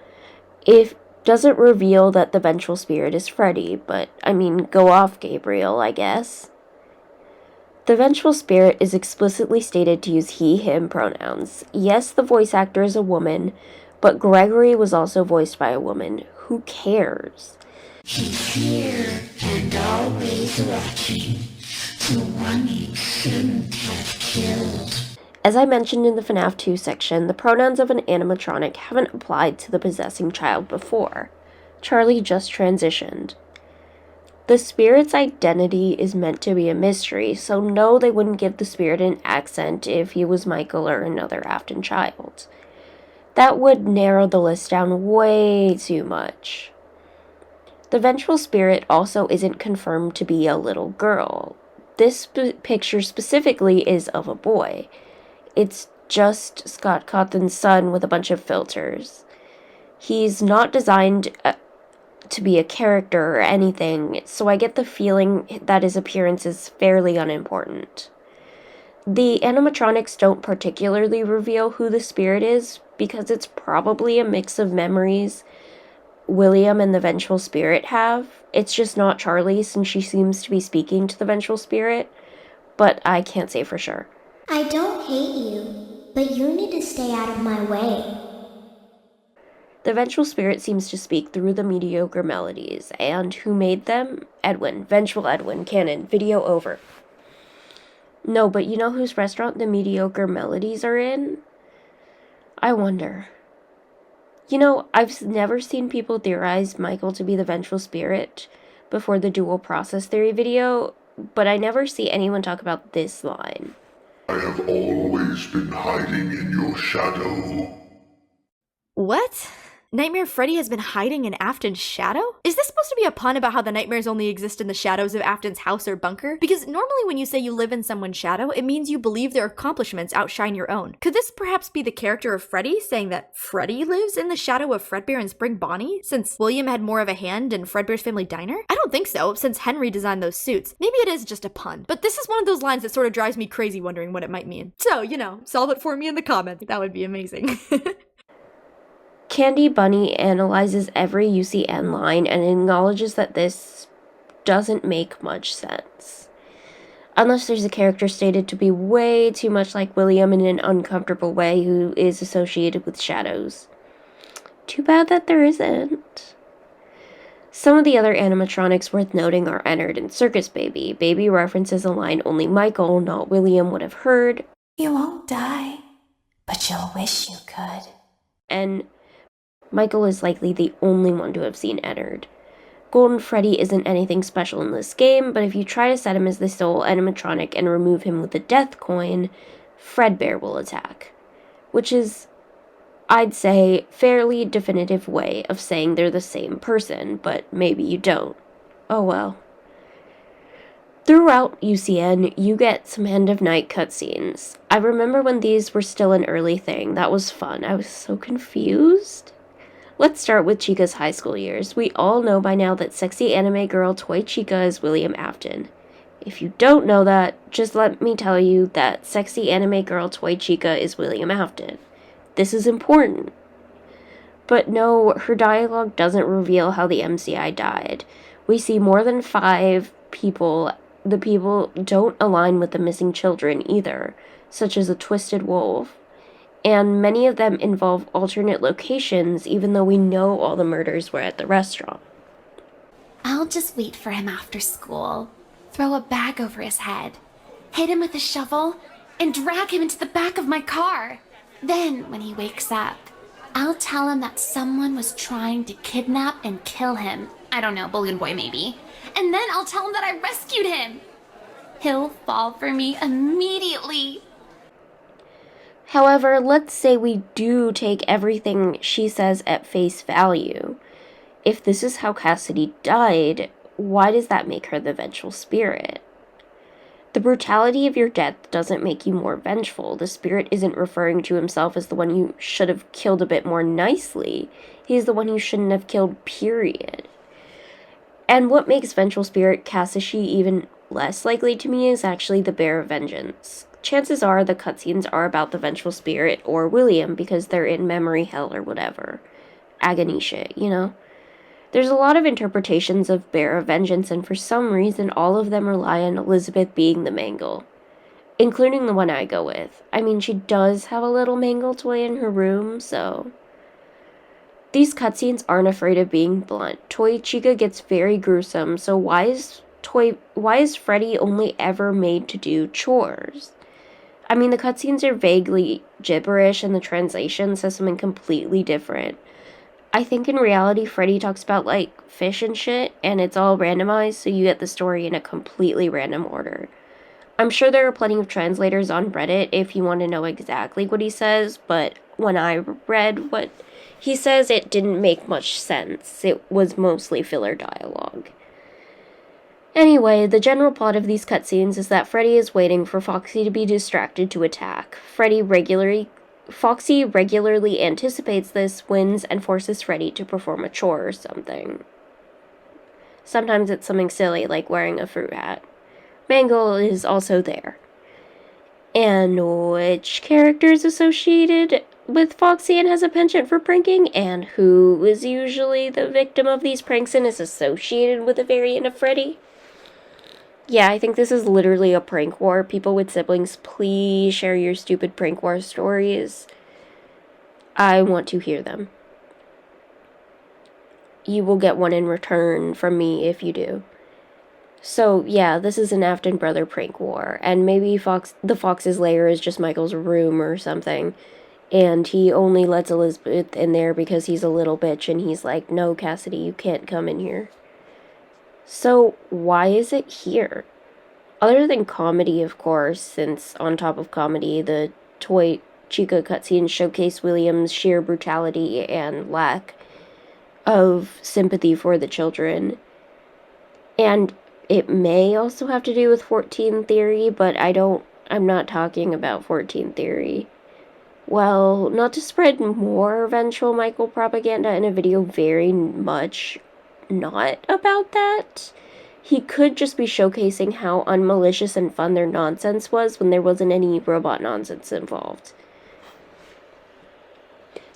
It doesn't reveal that the vengeful spirit is Freddy, but, go off, Gabriel, I guess. The vengeful spirit is explicitly stated to use he, him pronouns. Yes, the voice actor is a woman, but Gregory was also voiced by a woman. Who cares? He's here and always watching, the one you shouldn't have killed. As I mentioned in the FNAF 2 section, the pronouns of an animatronic haven't applied to the possessing child before. Charlie just transitioned. The spirit's identity is meant to be a mystery, so no, they wouldn't give the spirit an accent if he was Michael or another Afton child. That would narrow the list down way too much. The vengeful spirit also isn't confirmed to be a little girl. This picture specifically is of a boy. It's just Scott Cawthon's son with a bunch of filters. He's not designed to be a character or anything, so I get the feeling that his appearance is fairly unimportant. The animatronics don't particularly reveal who the spirit is, because it's probably a mix of memories William and the vengeful spirit have. It's just not Charlie, since she seems to be speaking to the vengeful spirit, but I can't say for sure. I don't hate you, but you need to stay out of my way. The vengeful spirit seems to speak through the mediocre melodies, and who made them? Edwin. Vengeful Edwin. Canon. Video over. No, but you know whose restaurant the mediocre melodies are in? I wonder. I've never seen people theorize Michael to be the vengeful spirit before the dual process theory video, but I never see anyone talk about this line. I have always been hiding in your shadow. What? Nightmare Freddy has been hiding in Afton's shadow? Is this supposed to be a pun about how the nightmares only exist in the shadows of Afton's house or bunker? Because normally when you say you live in someone's shadow, it means you believe their accomplishments outshine your own. Could this perhaps be the character of Freddy saying that Freddy lives in the shadow of Fredbear and Spring Bonnie, since William had more of a hand in Fredbear's family diner? I don't think so, since Henry designed those suits. Maybe it is just a pun, but this is one of those lines that sort of drives me crazy wondering what it might mean. So, solve it for me in the comments. That would be amazing. Candy Bunny analyzes every UCN line and acknowledges that this doesn't make much sense. Unless there's a character stated to be way too much like William in an uncomfortable way who is associated with shadows. Too bad that there isn't. Some of the other animatronics worth noting are Ennard and Circus Baby. Baby references a line only Michael, not William, would have heard. You won't die, but you'll wish you could. And Michael is likely the only one to have seen Ennard. Golden Freddy isn't anything special in this game, but if you try to set him as the sole animatronic and remove him with the death coin, Dreadbear will attack. Which is, I'd say, fairly definitive way of saying they're the same person, but maybe you don't. Oh well. Throughout UCN, you get some end-of-night cutscenes. I remember when these were still an early thing. That was fun. I was so confused. Let's start with Chica's high school years. We all know by now that sexy anime girl Toy Chica is William Afton. If you don't know that, just let me tell you that sexy anime girl Toy Chica is William Afton. This is important. But no, her dialogue doesn't reveal how the MCI died. We see more than 5 people. The people don't align with the missing children either, such as a twisted wolf. And many of them involve alternate locations, even though we know all the murders were at the restaurant. I'll just wait for him after school, throw a bag over his head, hit him with a shovel, and drag him into the back of my car. Then, when he wakes up, I'll tell him that someone was trying to kidnap and kill him. I don't know, Balloon Boy maybe. And then I'll tell him that I rescued him. He'll fall for me immediately. However, let's say we do take everything she says at face value. If this is how CassiShe died, why does that make her the vengeful spirit? The brutality of your death doesn't make you more vengeful. The spirit isn't referring to himself as the one you should have killed a bit more nicely. He's the one you shouldn't have killed, period. And what makes vengeful spirit CassiShe even less likely to me is actually the Bear of Vengeance. Chances are the cutscenes are about the vengeful spirit or William because they're in memory hell or whatever. Agony shit, you know? There's a lot of interpretations of Bear of Vengeance, and for some reason all of them rely on Elizabeth being the Mangle. Including the one I go with. I mean, she does have a little Mangle toy in her room, so... These cutscenes aren't afraid of being blunt. Toy Chica gets very gruesome, so why is Freddy only ever made to do chores? I mean, the cutscenes are vaguely gibberish and the translation says something completely different. I think in reality, Freddy talks about, like, fish and shit, and it's all randomized, so you get the story in a completely random order. I'm sure there are plenty of translators on Reddit if you want to know exactly what he says, but when I read what he says, it didn't make much sense. It was mostly filler dialogue. Anyway, the general plot of these cutscenes is that Freddy is waiting for Foxy to be distracted to attack. Foxy regularly anticipates this, wins, and forces Freddy to perform a chore or something. Sometimes it's something silly, like wearing a fruit hat. Mangle is also there. And which character is associated with Foxy and has a penchant for pranking, and who is usually the victim of these pranks and is associated with a variant of Freddy? Yeah, I think this is literally a prank war. People with siblings, please share your stupid prank war stories. I want to hear them. You will get one in return from me if you do. So, yeah, this is an Afton brother prank war, and maybe the Fox's lair is just Michael's room or something, and he only lets Elizabeth in there because he's a little bitch, and he's like, no, CassiShe, you can't come in here. So, why is it here? Other than comedy, of course, since on top of comedy, the Toy Chica cutscenes showcase William's sheer brutality and lack of sympathy for the children. And it may also have to do with 14 Theory, but I'm not talking about 14 Theory. Well, not to spread more vengeful Michael propaganda in a video, very much not about that. He could just be showcasing how unmalicious and fun their nonsense was when there wasn't any robot nonsense involved.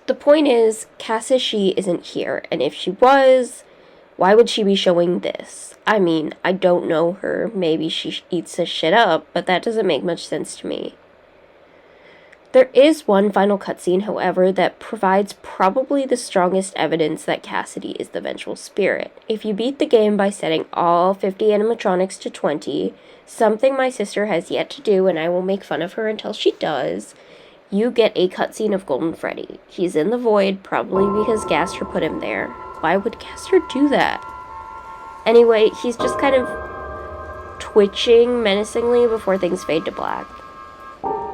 The point is, CassiShe isn't here, and if she was, why would she be showing this? I mean, I don't know her, maybe she eats this shit up, but that doesn't make much sense to me. There is one final cutscene, however, that provides probably the strongest evidence that CassiShe is the vengeful spirit. If you beat the game by setting all 50 animatronics to 20, something my sister has yet to do, and I will make fun of her until she does, you get a cutscene of Golden Freddy. He's in the void, probably because Gaster put him there. Why would Gaster do that? Anyway, he's just kind of twitching menacingly before things fade to black.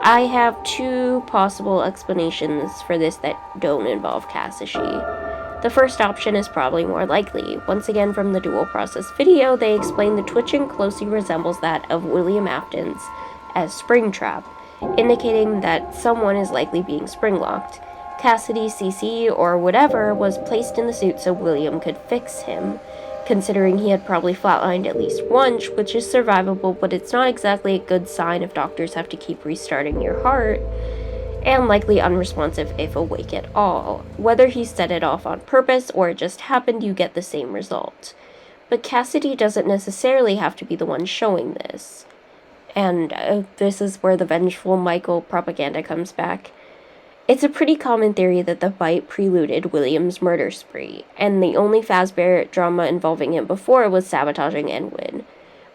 I have two possible explanations for this that don't involve CassiShe. The first option is probably more likely. Once again, from the dual process video, they explain the twitching closely resembles that of William Afton's as Springtrap, indicating that someone is likely being spring-locked. Cassidy, CC, or whatever was placed in the suit so William could fix him, considering he had probably flatlined at least once, which is survivable, but it's not exactly a good sign if doctors have to keep restarting your heart, and likely unresponsive if awake at all. Whether he set it off on purpose or it just happened, you get the same result. But Cassidy doesn't necessarily have to be the one showing this. And this is where the vengeful Michael propaganda comes back. It's a pretty common theory that the bite preluded William's murder spree, and the only Fazbear drama involving him before was sabotaging Enwin.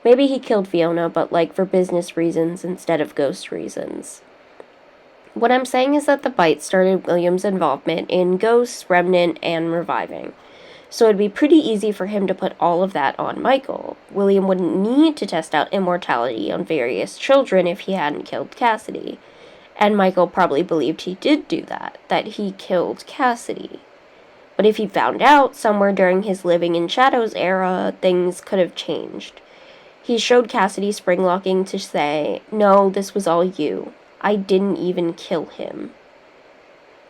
Maybe he killed Fiona, but for business reasons instead of ghost reasons. What I'm saying is that the bite started William's involvement in ghosts, remnant, and reviving. So it'd be pretty easy for him to put all of that on Michael. William wouldn't need to test out immortality on various children if he hadn't killed Cassidy. And Michael probably believed he did do that he killed Cassidy. But if he found out somewhere during his Living in Shadows era, things could have changed. He showed Cassidy springlocking to say, "No, this was all you. I didn't even kill him."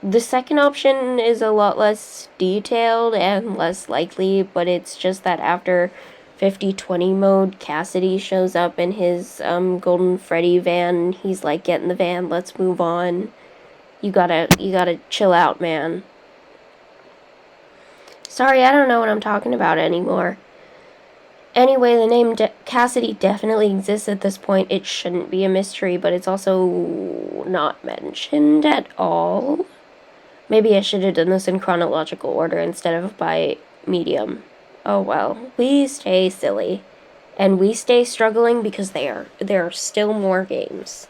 The second option is a lot less detailed and less likely, but it's just that after 50-20 mode, Cassidy shows up in his Golden Freddy van. He's like, "Get in the van, let's move on. You gotta chill out, man." Sorry, I don't know what I'm talking about anymore. Anyway, the name Cassidy definitely exists at this point. It shouldn't be a mystery, but it's also not mentioned at all. Maybe I should have done this in chronological order instead of by medium. Oh well, we stay silly. And we stay struggling because there are still more games.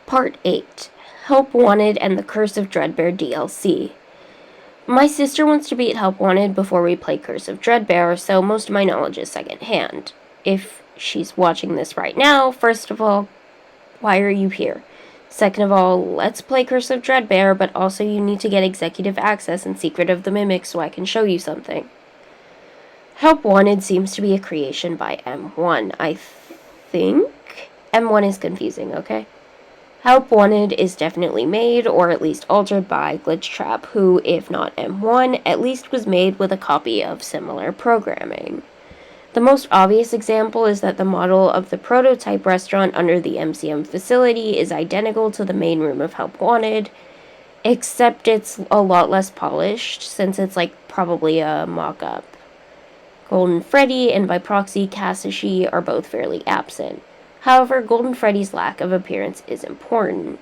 Part 8. Help Wanted and the Curse of Dreadbear DLC. My sister wants to beat Help Wanted before we play Curse of Dreadbear, so most of my knowledge is secondhand. If she's watching this right now, first of all, why are you here? Second of all, let's play Curse of Dreadbear, but also you need to get executive access and Secret of the Mimic so I can show you something. Help Wanted seems to be a creation by M1, I think? M1 is confusing, okay? Help Wanted is definitely made, or at least altered by Glitchtrap, who, if not M1, at least was made with a copy of similar programming. The most obvious example is that the model of the prototype restaurant under the MCM facility is identical to the main room of Help Wanted, except it's a lot less polished, since it's probably a mock-up. Golden Freddy and by proxy CassiShe are both fairly absent. However, Golden Freddy's lack of appearance is important.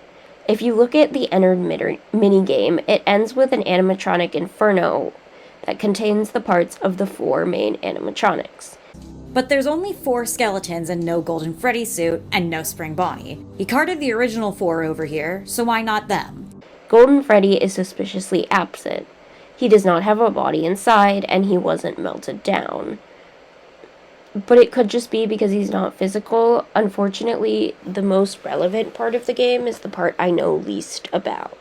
If you look at the entered minigame, it ends with an animatronic inferno that contains the parts of the 4 main animatronics. But there's only 4 skeletons and no Golden Freddy suit, and no Spring Bonnie. He carted the original 4 over here, so why not them? Golden Freddy is suspiciously absent. He does not have a body inside, and he wasn't melted down. But it could just be because he's not physical. Unfortunately, the most relevant part of the game is the part I know least about.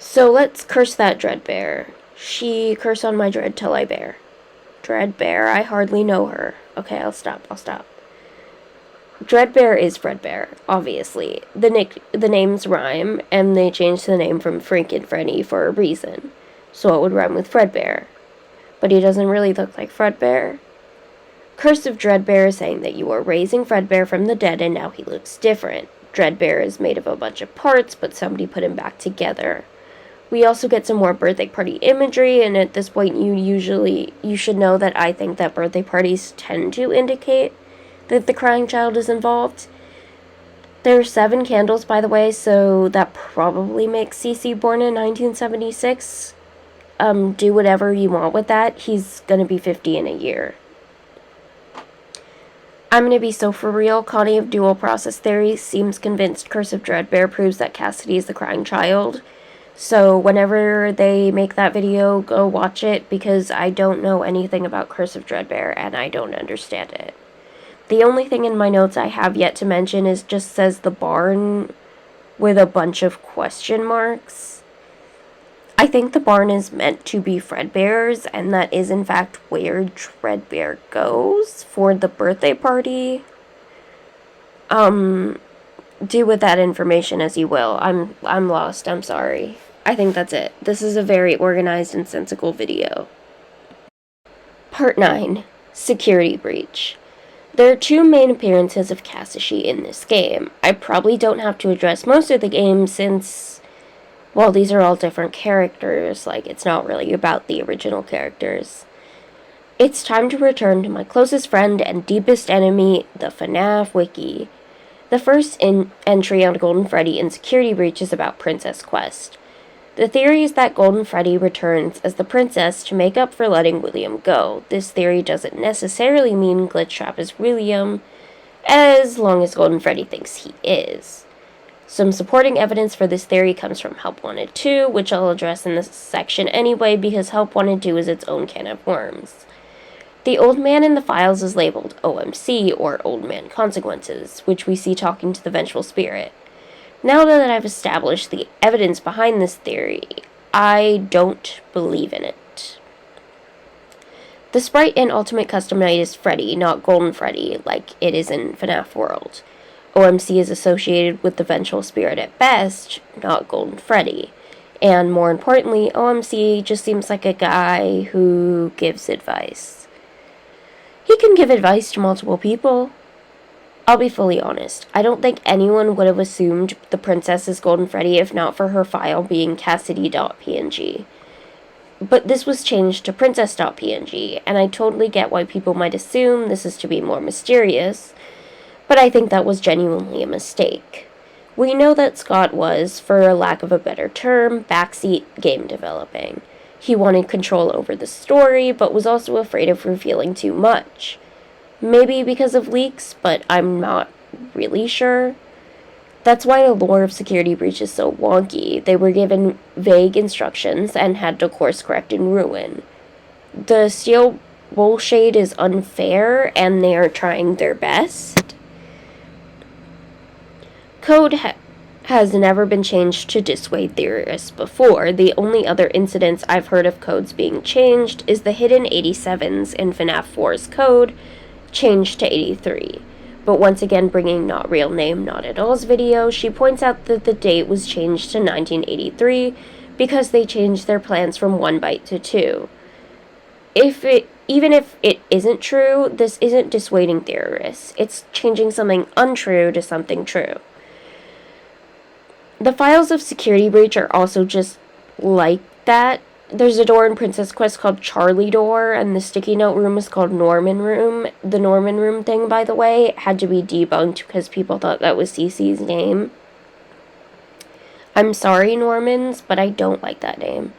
So let's curse that Dreadbear. She curse on my dread till I bear. Dreadbear, I hardly know her. Okay, I'll stop. Dreadbear is Fredbear, obviously. The names rhyme, and they changed the name from Franken Freddy for a reason. So it would rhyme with Fredbear. But he doesn't really look like Fredbear. Curse of Dreadbear is saying that you are raising Fredbear from the dead and now he looks different. Dreadbear is made of a bunch of parts, but somebody put him back together. We also get some more birthday party imagery, and at this point you should know that I think that birthday parties tend to indicate that the crying child is involved. There are 7 candles, by the way, so that probably makes CC born in 1976. Do whatever you want with that. He's gonna be 50 in a year. I'm gonna be so for real. Connie of Dual Process Theory seems convinced Curse of Dreadbear proves that Cassidy is the crying child. So whenever they make that video, go watch it, because I don't know anything about Curse of Dreadbear and I don't understand it. The only thing in my notes I have yet to mention is just says the barn with a bunch of question marks. I think the barn is meant to be Fredbear's, and that is in fact where Dreadbear goes for the birthday party. Do with that information as you will. I'm lost, I'm sorry. I think that's it. This is a very organized and sensible video. Part 9. Security Breach. There are 2 main appearances of CassiShe in this game. I probably don't have to address most of the game since, well, these are all different characters, like it's not really about the original characters. It's time to return to my closest friend and deepest enemy, the Fnaf wiki. The first entry on Golden Freddy in Security Breach is about Princess Quest. The theory is that Golden Freddy returns as the princess to make up for letting William go. This theory doesn't necessarily mean Glitchtrap is William, as long as Golden Freddy thinks he is. Some supporting evidence for this theory comes from Help Wanted 2, which I'll address in this section anyway because Help Wanted 2 is its own can of worms. The old man in the files is labeled OMC, or Old Man Consequences, which we see talking to the vengeful spirit. Now that I've established the evidence behind this theory, I don't believe in it. The sprite in Ultimate Custom Night is Freddy, not Golden Freddy, like it is in Fnaf World. OMC is associated with the vengeful spirit at best, not Golden Freddy. And more importantly, OMC just seems like a guy who gives advice. He can give advice to multiple people. I'll be fully honest, I don't think anyone would have assumed the princess is Golden Freddy if not for her file being Cassidy.png. But this was changed to Princess.png, and I totally get why people might assume this is to be more mysterious, but I think that was genuinely a mistake. We know that Scott was, for lack of a better term, backseat game developing. He wanted control over the story, but was also afraid of revealing too much. Maybe because of leaks, but I'm not really sure. That's why the lore of Security Breach is so wonky. They were given vague instructions and had to course correct and ruin. The Steel Wool Shade is unfair, and they are trying their best. Code has never been changed to dissuade theorists before. The only other incidents I've heard of codes being changed is the hidden 87s in FNAF 4's code, changed to 83. But once again, bringing Not Real Name Not At All's video, she points out that the date was changed to 1983 because they changed their plans from 1 byte to 2. Even if it isn't true, this isn't dissuading theorists. It's changing something untrue to something true. The files of Security Breach are also just like that. There's a door in Princess Quest called Charlie Door, and the sticky note room is called Norman Room. The Norman Room thing, by the way, had to be debunked because people thought that was Cece's name. I'm sorry, Normans, but I don't like that name.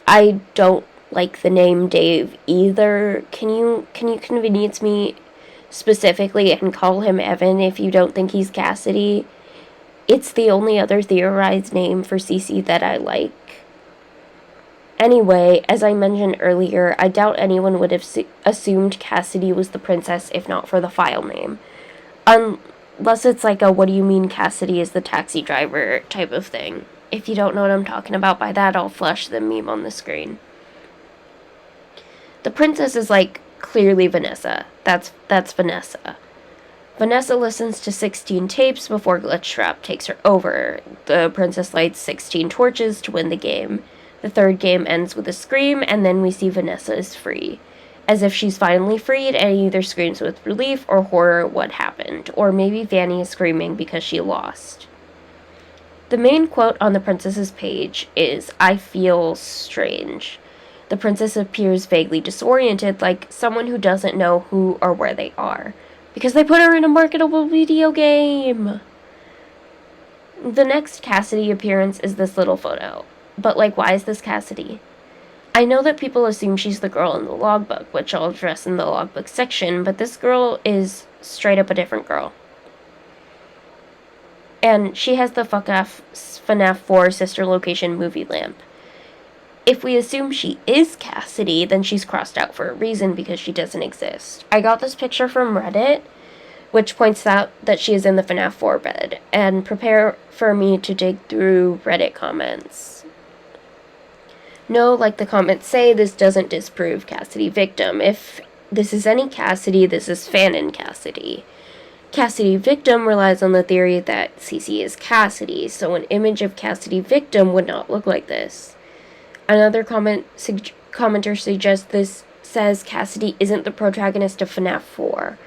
I don't like the name Dave either. Can you convenience me specifically and call him Evan if you don't think he's Cassidy? It's the only other theorized name for Cece that I like. Anyway, as I mentioned earlier, I doubt anyone would have assumed Cassidy was the princess if not for the file name. Unless it's like a what do you mean Cassidy is the taxi driver type of thing. If you don't know what I'm talking about by that, I'll flash the meme on the screen. The princess is like clearly Vanessa. That's Vanessa. Vanessa listens to 16 tapes before Glitchtrap takes her over. The princess lights 16 torches to win the game. The third game ends with a scream, and then we see Vanessa is free. As if she's finally freed, and either screams with relief or horror at what happened. Or maybe Vanny is screaming because she lost. The main quote on the princess's page is, "I feel strange." The princess appears vaguely disoriented, like someone who doesn't know who or where they are. Because they put her in a marketable video game! The next Cassidy appearance is this little photo. But, like, why is this Cassidy? I know that people assume she's the girl in the logbook, which I'll address in the logbook section, but this girl is straight up a different girl. And she has the FNAF 4 sister location movie lamp. If we assume she is CassiShe, then she's crossed out for a reason because she doesn't exist. I got this picture from Reddit, which points out that she is in the FNAF 4 bed, and prepare for me to dig through Reddit comments. No, like the comments say, this doesn't disprove CassiShe victim. If this is any CassiShe, this is fanon CassiShe. CassiShe victim relies on the theory that CC is CassiShe, so an image of CassiShe victim would not look like this. Another commenter suggests this says CassiShe isn't the protagonist of FNAF 4.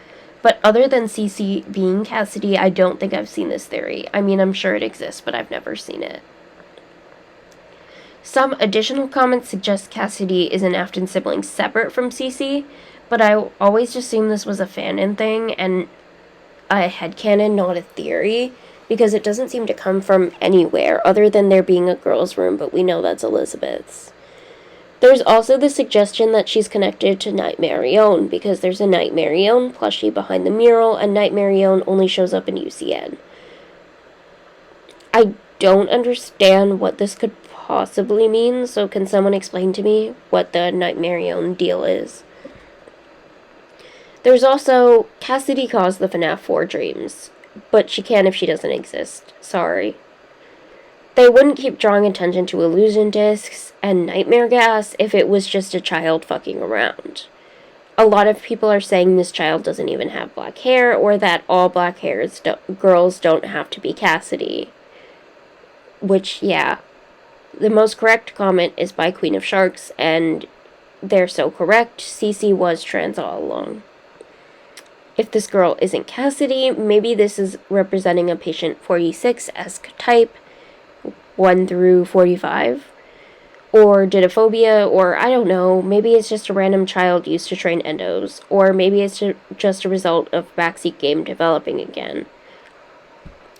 But other than CC being CassiShe, I don't think I've seen this theory. I mean, I'm sure it exists, but I've never seen it. Some additional comments suggest CassiShe is an Afton sibling separate from CC, but I always assumed this was a fanon thing and a headcanon, not a theory, because it doesn't seem to come from anywhere other than there being a girl's room, but we know that's Elizabeth's. There's also the suggestion that she's connected to Nightmarion, because there's a Nightmarion plushie behind the mural, and Nightmarion only shows up in UCN. I don't understand what this could possibly mean, so can someone explain to me what the Nightmarion deal is? There's also, CassiShe caused the FNAF 4 dreams, but she can if she doesn't exist. Sorry. They wouldn't keep drawing attention to illusion discs and nightmare gas if it was just a child fucking around. A lot of people are saying this child doesn't even have black hair, or that all black hairs girls don't have to be CassiShe. Which, yeah. The most correct comment is by Queen of Sharks, and they're so correct. CC was trans all along. If this girl isn't CassiShe, maybe this is representing a patient 46-esque type, 1 through 45, or didophobia, or I don't know, maybe it's just a random child used to train endos, or maybe it's just a result of backseat game developing again.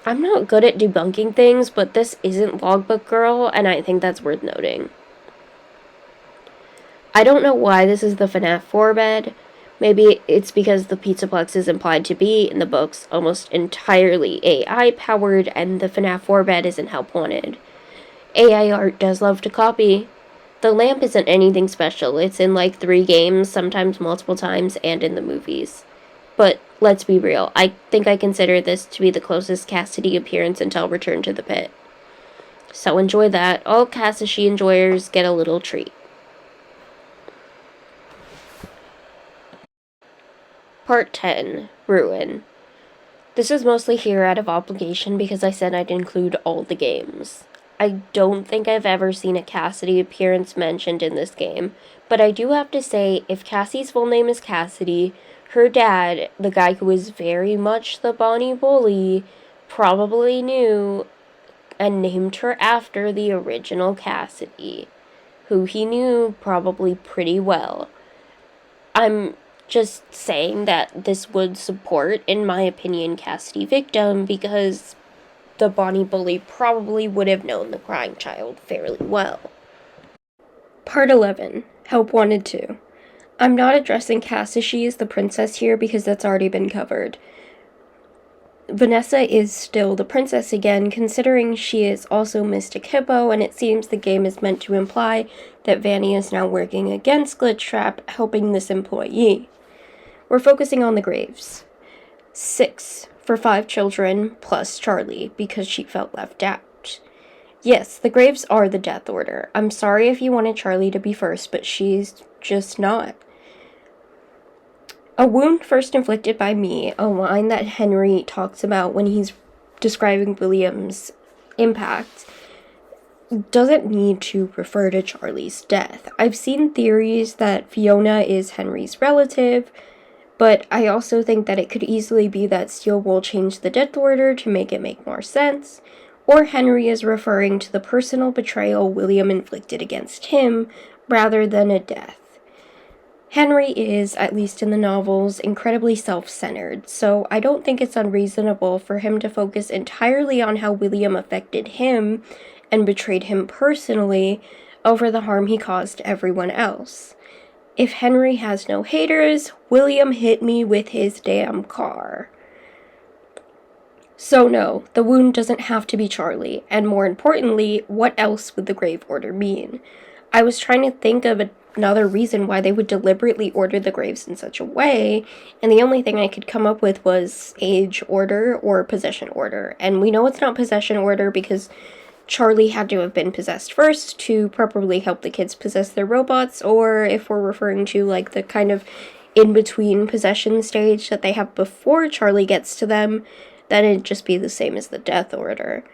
I'm not good at debunking things, but this isn't Logbook Girl, and I think that's worth noting. I don't know why this is the FNAF 4 bed. Maybe it's because the Pizzaplex is implied to be, in the books, almost entirely AI-powered, and the FNAF 4 bed isn't help wanted. AI art does love to copy. The lamp isn't anything special. It's in like 3 games, sometimes multiple times, and in the movies. But let's be real, I think I consider this to be the closest CassiShe appearance until Return to the Pit. So enjoy that. All CassiShe enjoyers get a little treat. Part 10, Ruin. This is mostly here out of obligation because I said I'd include all the games. I don't think I've ever seen a CassiShe appearance mentioned in this game, but I do have to say, if Cassie's full name is CassiShe, her dad, the guy who is very much the Bonnie bully, probably knew and named her after the original CassiShe, who he knew probably pretty well. I'm just saying that this would support, in my opinion, CassiShe victim, because the Bonnie bully probably would have known the crying child fairly well. Part 11, Help Wanted 2. I'm not addressing CassiShe as the princess here because that's already been covered. Vanessa is still the princess again, considering she is also Mystic Hippo, and it seems the game is meant to imply that Vanny is now working against Glitchtrap, helping this employee. We're focusing on the graves. 6 for 5 children, plus Charlie, because she felt left out. Yes, the graves are the death order. I'm sorry if you wanted Charlie to be first, but she's just not. A wound first inflicted by me, a line that Henry talks about when he's describing William's impact, doesn't need to refer to Charlie's death. I've seen theories that Fiona is Henry's relative, but I also think that it could easily be that Steel Wool changed the death order to make it make more sense, or Henry is referring to the personal betrayal William inflicted against him rather than a death. Henry is, at least in the novels, incredibly self-centered, so I don't think it's unreasonable for him to focus entirely on how William affected him and betrayed him personally over the harm he caused to everyone else. If Henry has no haters, William hit me with his damn car. So no, the wound doesn't have to be Charlie, and more importantly, what else would the grave order mean? I was trying to think of another reason why they would deliberately order the graves in such a way, and the only thing I could come up with was age order or possession order, and we know it's not possession order because Charlie had to have been possessed first to properly help the kids possess their robots, or if we're referring to like the kind of in-between possession stage that they have before Charlie gets to them, then it'd just be the same as the death order.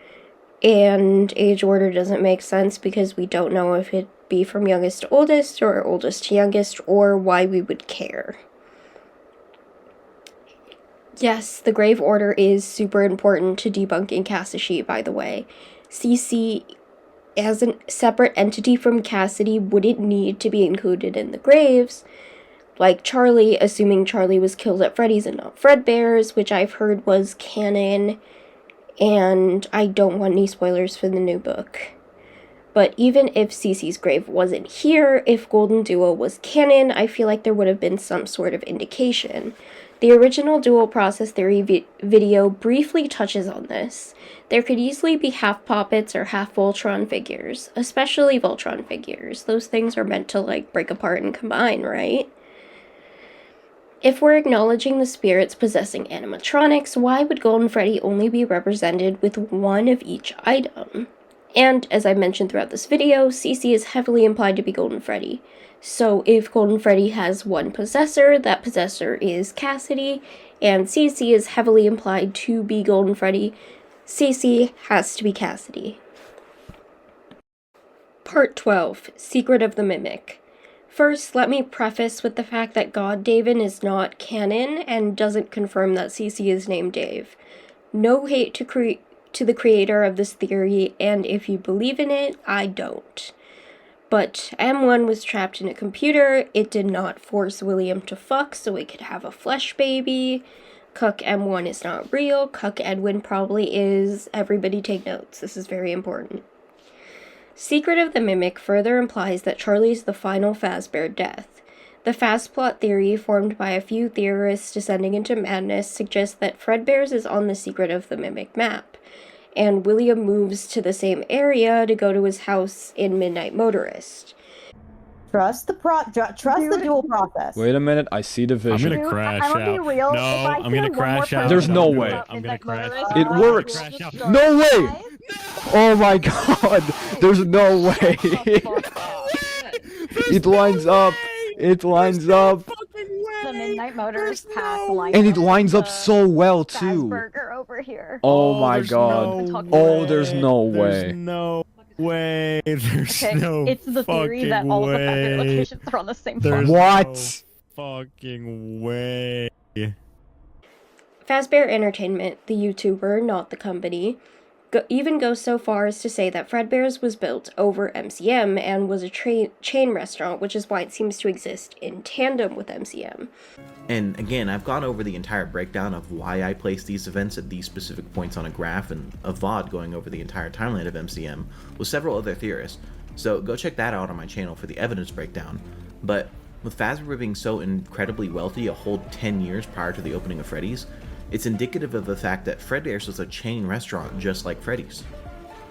And age order doesn't make sense because we don't know if it'd be from youngest to oldest or oldest to youngest, or why we would care. Yes, the grave order is super important to debunking CassiShe, by the way. CC, as a separate entity from Cassidy, wouldn't need to be included in the graves, like Charlie, assuming Charlie was killed at Freddy's and not Fredbear's, which I've heard was canon, and I don't want any spoilers for the new book. But even if Cece's grave wasn't here, if Golden Duo was canon, I feel like there would have been some sort of indication. The original dual process theory video briefly touches on this. There could easily be half Poppets or half Voltron figures, especially Voltron figures. Those things are meant to, like, break apart and combine, right? If we're acknowledging the spirits possessing animatronics, why would Golden Freddy only be represented with one of each item? And, as I mentioned throughout this video, CC is heavily implied to be Golden Freddy. So if Golden Freddy has one possessor, that possessor is Cassidy, and CC is heavily implied to be Golden Freddy, CC has to be Cassidy. Part 12, Secret of the Mimic. First, let me preface with the fact that God Daven is not canon and doesn't confirm that CC is named Dave. No hate to the creator of this theory, and if you believe in it, I don't. But M1 was trapped in a computer, it did not force William to fuck so it could have a flesh baby. Cuck M1 is not real, Cuck Edwin probably is. Everybody take notes, this is very important. Secret of the Mimic further implies that Charlie's the final Fazbear death. The Fazplot theory, formed by a few theorists descending into madness, suggests that Fredbear's is on the Secret of the Mimic map, and William moves to the same area to go to his house in Midnight Motorist. Trust the dual process. Wait a minute, I see the vision. I'm gonna crash I'm gonna be out. real. No, If I I'm hear gonna one more crash out. person There's no Don't do way. it. I'm gonna crash out. It works. No way! Oh my god! There's no way! It lines up! It lines up! The Midnight Motorist path lines And it lines up so well too! Burger over here. Oh my god. Oh, there's no way. There's no way. There's no It's the theory that all of the Fazbear way. locations are on the same There's plot. What? no fucking way. Fazbear Entertainment, the YouTuber, not the company, even goes so far as to say that Fredbear's was built over MCM and was a chain restaurant, which is why it seems to exist in tandem with MCM. And again, I've gone over the entire breakdown of why I place these events at these specific points on a graph, and a VOD going over the entire timeline of MCM with several other theorists, so go check that out on my channel for the evidence breakdown. But with Fazbear being so incredibly wealthy a whole 10 years prior to the opening of Freddy's, it's indicative of the fact that Fredbear's was a chain restaurant just like Freddy's.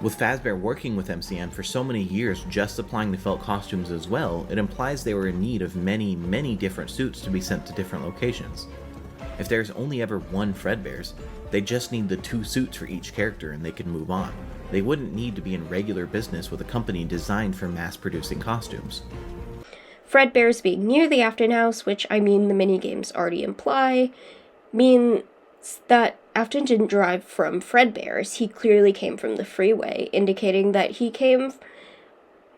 With Fazbear working with MCM for so many years just supplying the felt costumes as well, it implies they were in need of many, many different suits to be sent to different locations. If there's only ever one Fredbear's, they just need the 2 suits for each character and they can move on. They wouldn't need to be in regular business with a company designed for mass-producing costumes. Fredbear's being near the Afton House, which I mean the minigames already imply, means that Afton didn't drive from Fredbear's, he clearly came from the freeway, indicating that he came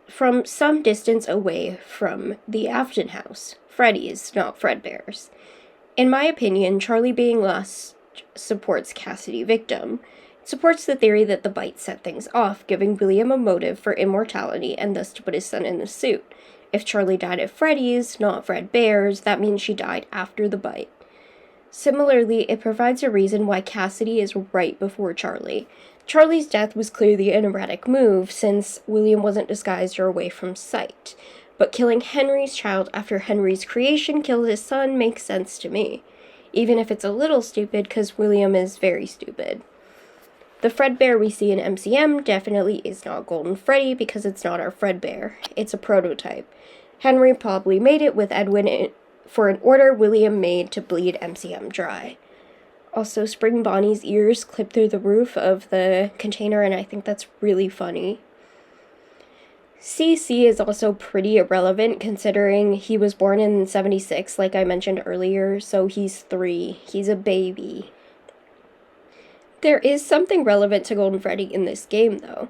from some distance away from the Afton House, Freddy's, not Fredbear's. In my opinion, Charlie being lost supports Cassidy victim. It supports the theory that the bite set things off, giving William a motive for immortality and thus to put his son in the suit. If Charlie died at Freddy's, not Fredbear's, that means she died after the bite. Similarly, it provides a reason why Cassidy is right before Charlie. Charlie's death was clearly an erratic move, since William wasn't disguised or away from sight. But killing Henry's child after Henry's creation killed his son makes sense to me. Even if it's a little stupid, because William is very stupid. The Fredbear we see in MCM definitely is not Golden Freddy because it's not our Fredbear. It's a prototype. Henry probably made it with Edwin for an order William made to bleed MCM dry. Also, Spring Bonnie's ears clip through the roof of the container, and I think that's really funny. CC is also pretty irrelevant considering he was born in 76, like I mentioned earlier, so he's 3. He's a baby. There is something relevant to Golden Freddy in this game, though.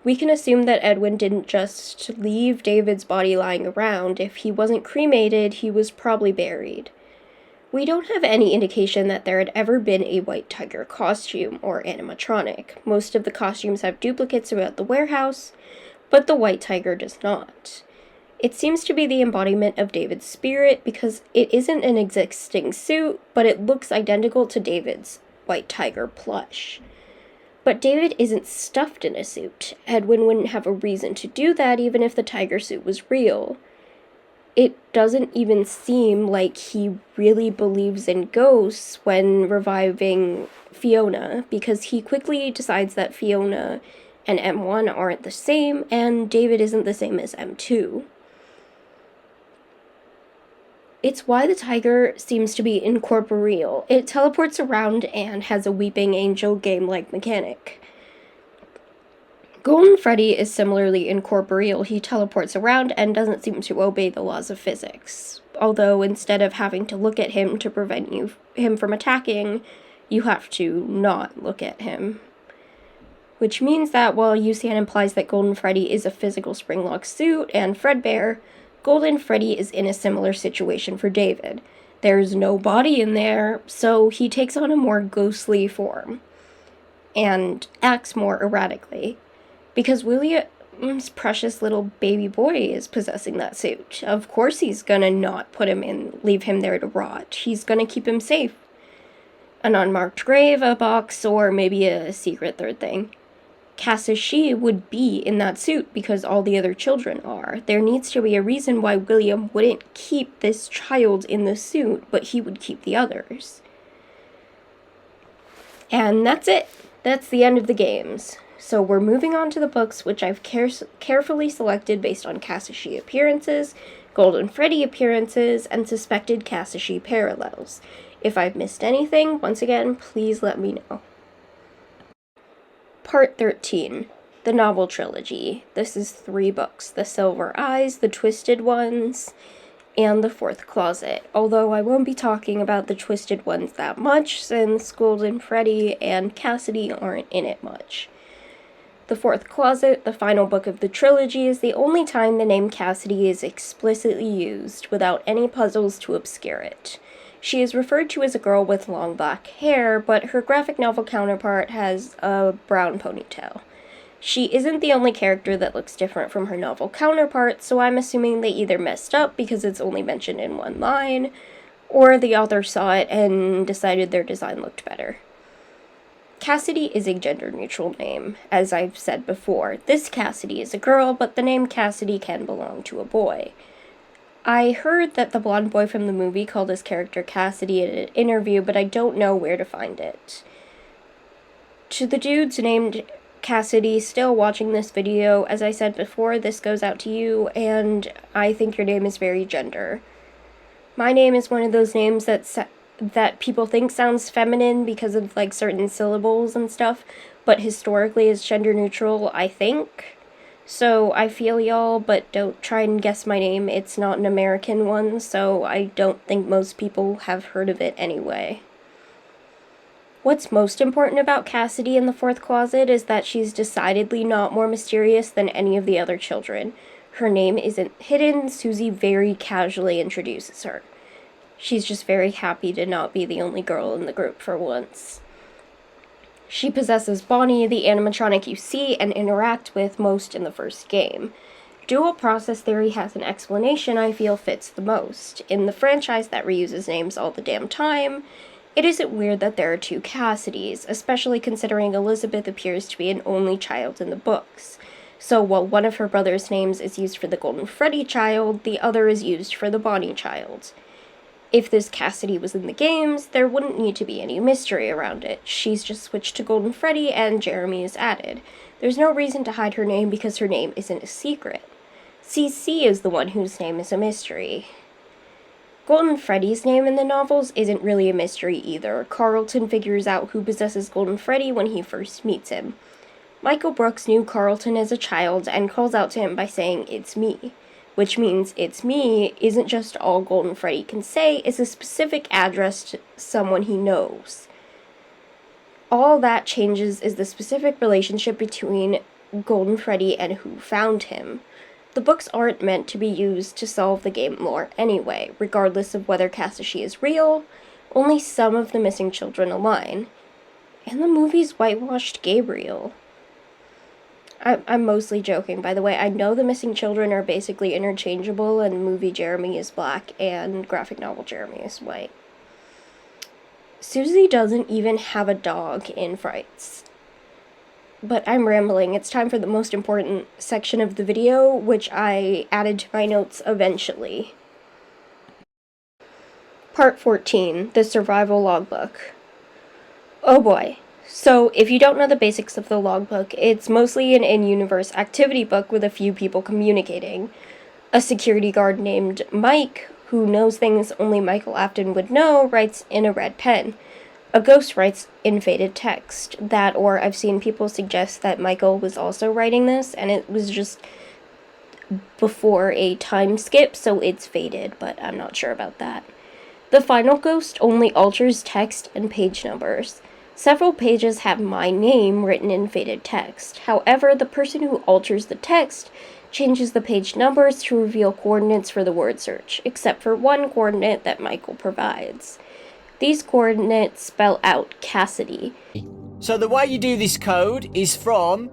We can assume that Edwin didn't just leave David's body lying around. If he wasn't cremated, he was probably buried. We don't have any indication that there had ever been a White Tiger costume or animatronic. Most of the costumes have duplicates throughout the warehouse, but the White Tiger does not. It seems to be the embodiment of David's spirit because it isn't an existing suit, but it looks identical to David's White Tiger plush. But David isn't stuffed in a suit. Edwin wouldn't have a reason to do that even if the tiger suit was real. It doesn't even seem like he really believes in ghosts when reviving Fiona, because he quickly decides that Fiona and M1 aren't the same, and David isn't the same as M2. It's why the tiger seems to be incorporeal. It teleports around and has a weeping angel game-like mechanic. Golden Freddy is similarly incorporeal. He teleports around and doesn't seem to obey the laws of physics. Although instead of having to look at him to prevent him from attacking, you have to not look at him. Which means that while UCN implies that Golden Freddy is a physical spring-lock suit and Fredbear, Golden Freddy is in a similar situation for David. There's no body in there, so he takes on a more ghostly form and acts more erratically. Because William's precious little baby boy is possessing that suit. Of course he's gonna not put him in, leave him there to rot. He's gonna keep him safe. An unmarked grave, a box, or maybe a secret third thing. CassiShe would be in that suit because all the other children are. There needs to be a reason why William wouldn't keep this child in the suit, but he would keep the others. And that's it. That's the end of the games. So we're moving on to the books, which I've carefully selected based on CassiShe appearances, Golden Freddy appearances, and suspected CassiShe parallels. If I've missed anything, once again, please let me know. Part 13, the Novel Trilogy. This is 3 books, The Silver Eyes, The Twisted Ones, and The Fourth Closet, although I won't be talking about the Twisted Ones that much, since Golden Freddy and Cassidy aren't in it much. The Fourth Closet, the final book of the trilogy, is the only time the name Cassidy is explicitly used, without any puzzles to obscure it. She is referred to as a girl with long black hair, but her graphic novel counterpart has a brown ponytail. She isn't the only character that looks different from her novel counterpart, so I'm assuming they either messed up because it's only mentioned in one line, or the author saw it and decided their design looked better. Cassidy is a gender-neutral name, as I've said before. This Cassidy is a girl, but the name Cassidy can belong to a boy. I heard that the blonde boy from the movie called his character Cassidy in an interview, but I don't know where to find it. To the dudes named Cassidy still watching this video, as I said before, this goes out to you, and I think your name is very gender. My name is one of those names that people think sounds feminine because of, like, certain syllables and stuff, but historically is gender neutral, I think. So I feel y'all, but don't try and guess my name. It's not an American one, so I don't think most people have heard of it anyway. What's most important about Cassidy in the Fourth Closet is that she's decidedly not more mysterious than any of the other children. Her name isn't hidden. Susie very casually introduces her. She's just very happy to not be the only girl in the group for once. She possesses Bonnie, the animatronic you see and interact with most in the first game. Dual process theory has an explanation I feel fits the most. In the franchise that reuses names all the damn time, it isn't weird that there are 2 Cassidys, especially considering Elizabeth appears to be an only child in the books. So while one of her brother's names is used for the Golden Freddy child, the other is used for the Bonnie child. If this CassiShe was in the games, there wouldn't need to be any mystery around it. She's just switched to Golden Freddy and Jeremy is added. There's no reason to hide her name because her name isn't a secret. CC is the one whose name is a mystery. Golden Freddy's name in the novels isn't really a mystery either. Carlton figures out who possesses Golden Freddy when he first meets him. Michael Brooks knew Carlton as a child and calls out to him by saying, "It's me." Which means "it's me" isn't just all Golden Freddy can say, it's a specific address to someone he knows. All that changes is the specific relationship between Golden Freddy and who found him. The books aren't meant to be used to solve the game lore anyway, regardless of whether CassiShe is real, only some of the missing children align. And the movies whitewashed Gabriel. I'm mostly joking, by the way. I know the missing children are basically interchangeable, and movie Jeremy is black, and graphic novel Jeremy is white. Susie doesn't even have a dog in Frights. But I'm rambling. It's time for the most important section of the video, which I added to my notes eventually. Part 14, The Survival Logbook. Oh boy. So, if you don't know the basics of the logbook, it's mostly an in-universe activity book with a few people communicating. A security guard named Mike, who knows things only Michael Afton would know, writes in a red pen. A ghost writes in faded text. That, or I've seen people suggest that Michael was also writing this, and it was just before a time skip, so it's faded, but I'm not sure about that. The final ghost only alters text and page numbers. Several pages have my name written in faded text. However, the person who alters the text changes the page numbers to reveal coordinates for the word search, except for one coordinate that Michael provides. These coordinates spell out CassiShe. So the way you do this code is from,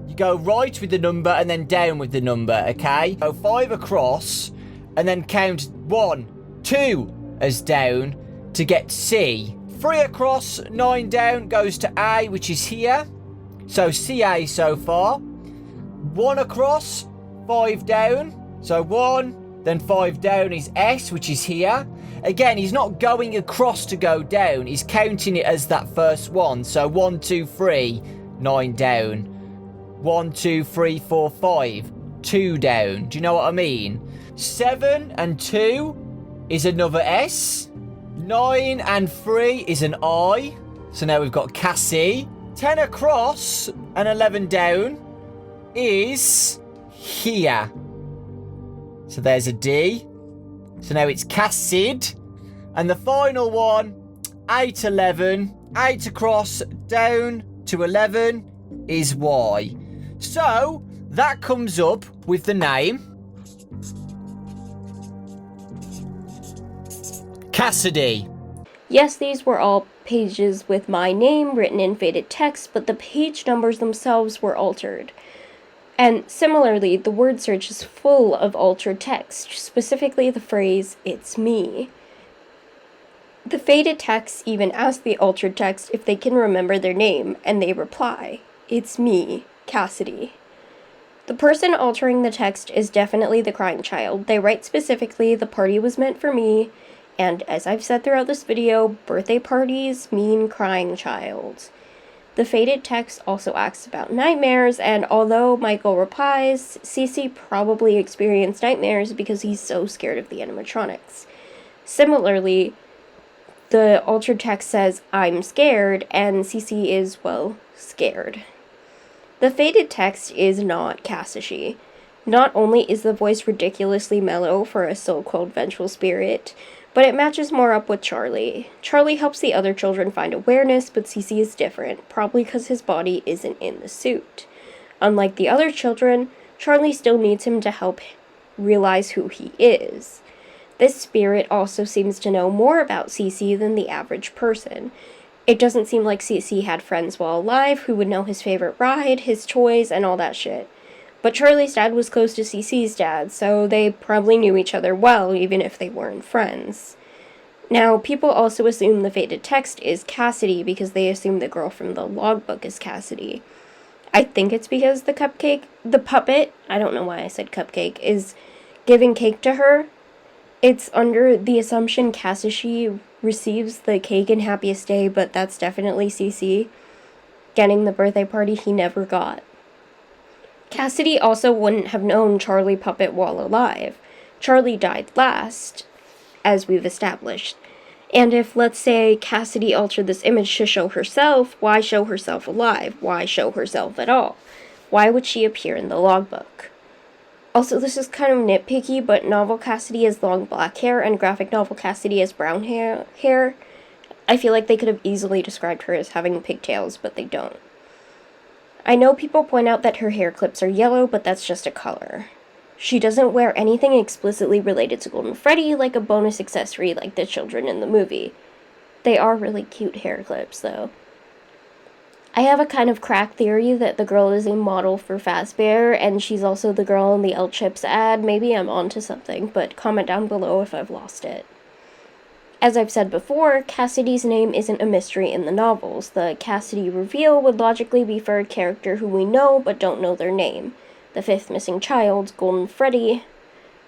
you go right with the number and then down with the number, okay? So 5 across, and then count 1, 2 as down to get C. 3 across, 9 down goes to A, which is here. So CA so far. 1 across, 5 down. So 1, then 5 down is S, which is here. Again, he's not going across to go down. He's counting it as that first one. So 1, 2, 3, 9 down. 1, 2, 3, 4, 5, 2 down. Do you know what I mean? 7 and 2 is another S. 9 and 3 is an I. So now we've got CassiShe. 10 across and 11 down is here. So there's a D. So now it's CassiShe. And the final one, 8, 11. 8 across down to 11 is Y. So that comes up with the name CassiShe. Yes, these were all pages with my name written in faded text, but the page numbers themselves were altered. And similarly, the word search is full of altered text, specifically the phrase, "It's me." The faded text even ask the altered text if they can remember their name, and they reply, "It's me, CassiShe." The person altering the text is definitely the crying child. They write specifically, "The party was meant for me," and as I've said throughout this video, birthday parties mean crying child. The faded text also asks about nightmares, and although Michael replies, CC probably experienced nightmares because he's so scared of the animatronics. Similarly, the altered text says, "I'm scared," and CC is, well, scared. The faded text is not CassiShe. Not only is the voice ridiculously mellow for a so-called vengeful spirit, but it matches more up with Charlie. Charlie helps the other children find awareness, but CC is different, probably because his body isn't in the suit. Unlike the other children, Charlie still needs him to help realize who he is. This spirit also seems to know more about CC than the average person. It doesn't seem like CC had friends while alive who would know his favorite ride, his toys, and all that shit. But Charlie's dad was close to CC's dad, so they probably knew each other well, even if they weren't friends. Now, people also assume the faded text is CassiShe because they assume the girl from the logbook is CassiShe. I think it's because the puppet, I don't know why I said cupcake, is giving cake to her. It's under the assumption CassiShe receives the cake in Happiest Day, but that's definitely CC getting the birthday party he never got. Cassidy also wouldn't have known Charlie Puppet while alive. Charlie died last, as we've established. And if, let's say, Cassidy altered this image to show herself, why show herself alive? Why show herself at all? Why would she appear in the logbook? Also, this is kind of nitpicky, but novel Cassidy has long black hair and graphic novel Cassidy has brown hair. I feel like they could have easily described her as having pigtails, but they don't. I know people point out that her hair clips are yellow, but that's just a color. She doesn't wear anything explicitly related to Golden Freddy, like a bonus accessory like the children in the movie. They are really cute hair clips, though. I have a kind of crack theory that the girl is a model for Fazbear, and she's also the girl in the L-Chips ad. Maybe I'm onto something, but comment down below if I've lost it. As I've said before, Cassidy's name isn't a mystery in the novels. The Cassidy reveal would logically be for a character who we know but don't know their name. The fifth missing child, Golden Freddy,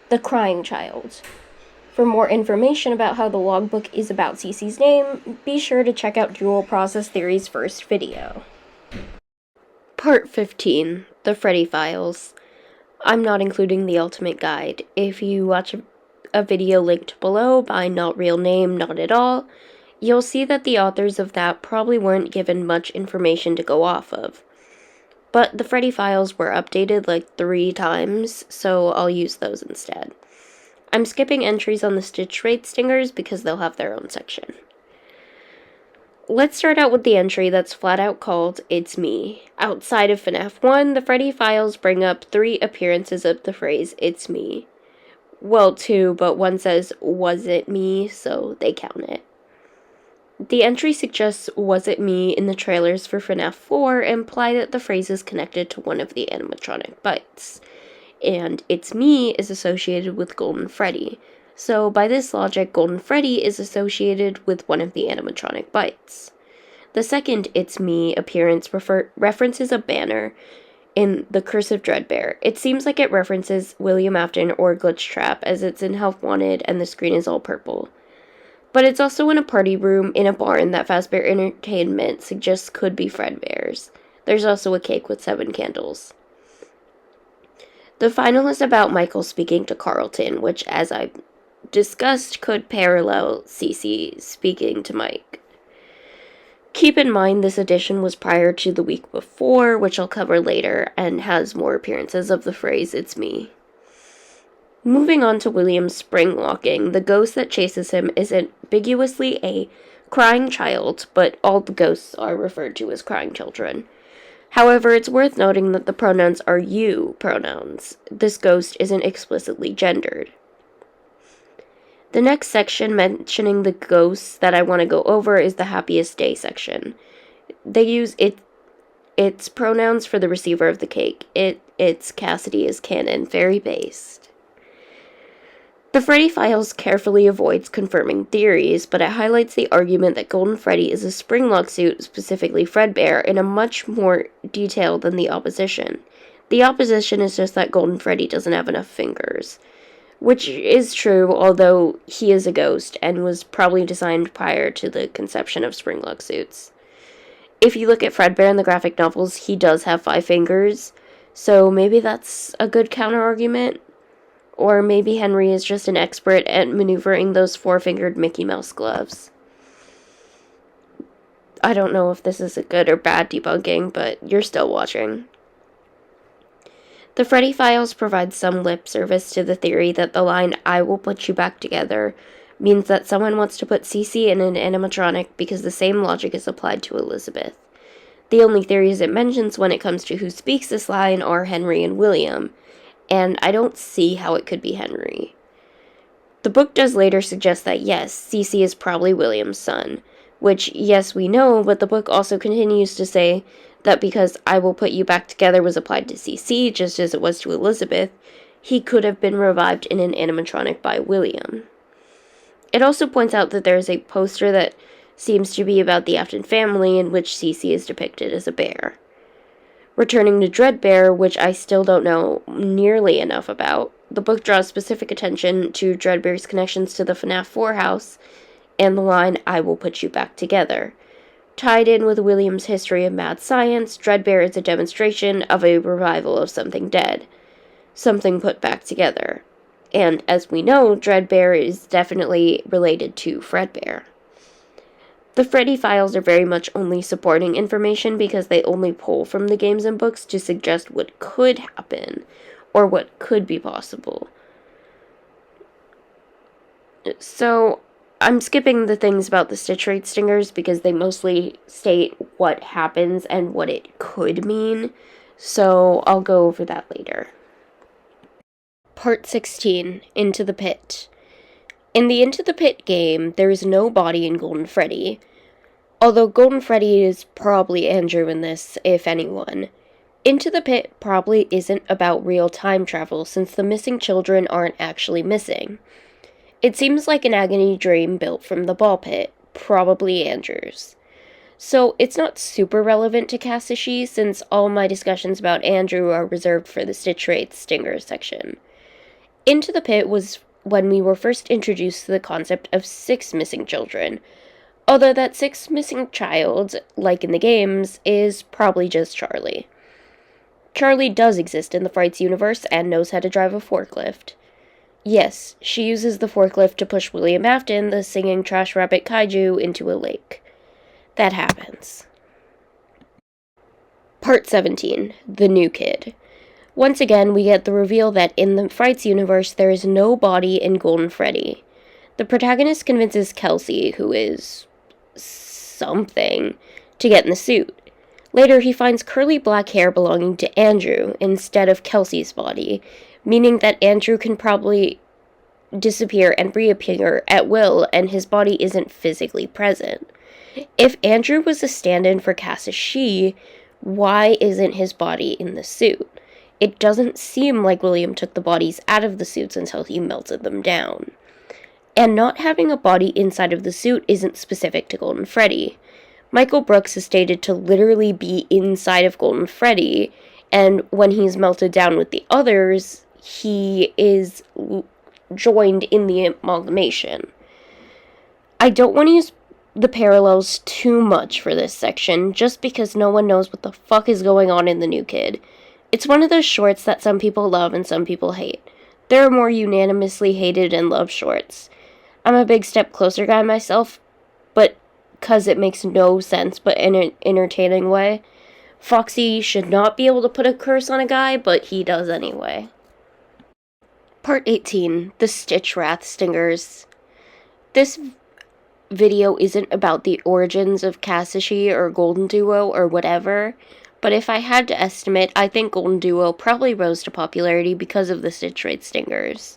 the crying child. For more information about how the logbook is about CeCe's name, be sure to check out Dual Process Theory's first video. Part 15, The Freddy Files. I'm not including the ultimate guide. If you watch a video linked below by Not Real Name, Not At All, you'll see that the authors of that probably weren't given much information to go off of. But the Freddy Files were updated like 3 times, so I'll use those instead. I'm skipping entries on the Stitchwraith stingers because they'll have their own section. Let's start out with the entry that's flat out called It's Me. Outside of Fnaf 1, the Freddy Files bring up 3 appearances of the phrase It's Me. Well, 2, but one says, was it me, so they count it. The entry suggests was it me in the trailers for Fnaf 4 imply that the phrase is connected to one of the animatronic bites. And It's Me is associated with Golden Freddy. So by this logic, Golden Freddy is associated with one of the animatronic bites. The second It's Me appearance references a banner in The Curse of Dreadbear. It seems like it references William Afton or Glitch Trap, as it's in Help Wanted and the screen is all purple. But it's also in a party room in a barn that Fazbear Entertainment suggests could be Fredbear's. There's also a cake with 7 candles. The final is about Michael speaking to Carlton, which, as I've discussed, could parallel CeCe speaking to Mike. Keep in mind this edition was prior to the week before, which I'll cover later, and has more appearances of the phrase It's Me. Moving on to William's spring locking, the ghost that chases him is ambiguously a crying child, but all the ghosts are referred to as crying children. However, it's worth noting that the pronouns are you pronouns. This ghost isn't explicitly gendered. The next section mentioning the ghosts that I want to go over is the Happiest Day section. They use its pronouns for the receiver of the cake. Its Cassidy is canon, very based. The Freddy Files carefully avoids confirming theories, but it highlights the argument that Golden Freddy is a springlock suit, specifically Fredbear, in a much more detail than the opposition. The opposition is just that Golden Freddy doesn't have enough fingers. Which is true, although he is a ghost and was probably designed prior to the conception of springlock suits. If you look at Fredbear in the graphic novels, he does have 5 fingers, so maybe that's a good counter-argument. Or maybe Henry is just an expert at maneuvering those 4-fingered Mickey Mouse gloves. I don't know if this is a good or bad debunking, but you're still watching. The Freddy Files provide some lip service to the theory that the line, I will put you back together, means that someone wants to put CeCe in an animatronic because the same logic is applied to Elizabeth. The only theories it mentions when it comes to who speaks this line are Henry and William, and I don't see how it could be Henry. The book does later suggest that yes, CeCe is probably William's son, which yes we know, but the book also continues to say that because I will put you back together was applied to CeCe just as it was to Elizabeth, he could have been revived in an animatronic by William. It also points out that there is a poster that seems to be about the Afton family in which CeCe is depicted as a bear. Returning to Dreadbear, which I still don't know nearly enough about, the book draws specific attention to Dreadbear's connections to the Fnaf 4 house and the line, "I will put you back together." Tied in with William's history of mad science, Dreadbear is a demonstration of a revival of something dead, something put back together. And as we know, Dreadbear is definitely related to Fredbear. The Freddy Files are very much only supporting information because they only pull from the games and books to suggest what could happen, or what could be possible. So, I'm skipping the things about the Stitchwraith stingers because they mostly state what happens and what it could mean, so I'll go over that later. Part 16, Into the Pit. In the Into the Pit game, there is no body in Golden Freddy, although Golden Freddy is probably Andrew in this, if anyone. Into the Pit probably isn't about real time travel since the missing children aren't actually missing. It seems like an agony dream built from the ball pit, probably Andrew's. So it's not super relevant to CassiShe since all my discussions about Andrew are reserved for the Stitchwraith stinger section. Into the Pit was when we were first introduced to the concept of 6 missing children, although that 6th missing child, like in the games, is probably just Charlie. Charlie does exist in the Frights universe and knows how to drive a forklift. Yes, she uses the forklift to push William Afton, the singing trash rabbit kaiju, into a lake. That happens. Part 17, The New Kid. Once again, we get the reveal that in the Frights universe, there is no body in Golden Freddy. The protagonist convinces Kelsey, who is something, to get in the suit. Later, he finds curly black hair belonging to Andrew instead of Kelsey's body, meaning that Andrew can probably disappear and reappear at will, and his body isn't physically present. If Andrew was a stand-in for CassiShe, why isn't his body in the suit? It doesn't seem like William took the bodies out of the suits until he melted them down. And not having a body inside of the suit isn't specific to Golden Freddy. Michael Brooks is stated to literally be inside of Golden Freddy, and when he's melted down with the others, he is joined in the amalgamation. I don't want to use the parallels too much for this section, just because no one knows what the fuck is going on in The New Kid. It's one of those shorts that some people love and some people hate. There are more unanimously hated and loved shorts. I'm a big Step Closer guy myself, but because it makes no sense but in an entertaining way. Foxy should not be able to put a curse on a guy, but he does anyway. Part 18, The Stitchwrath Stingers. This video isn't about the origins of CassiShe or Golden Duo or whatever, but if I had to estimate, I think Golden Duo probably rose to popularity because of the Stitchwraith Stingers.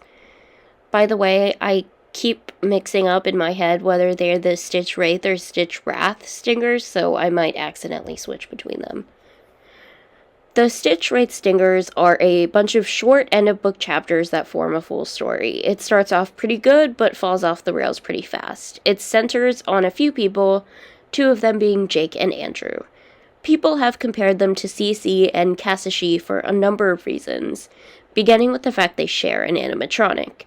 By the way, I keep mixing up in my head whether they're the Stitchwraith or Stitchwrath Stingers, so I might accidentally switch between them. The Stitchwraith Stingers are a bunch of short end-of-book chapters that form a full story. It starts off pretty good, but falls off the rails pretty fast. It centers on a few people, 2 of them being Jake and Andrew. People have compared them to CC and CassiShe for a number of reasons, beginning with the fact they share an animatronic.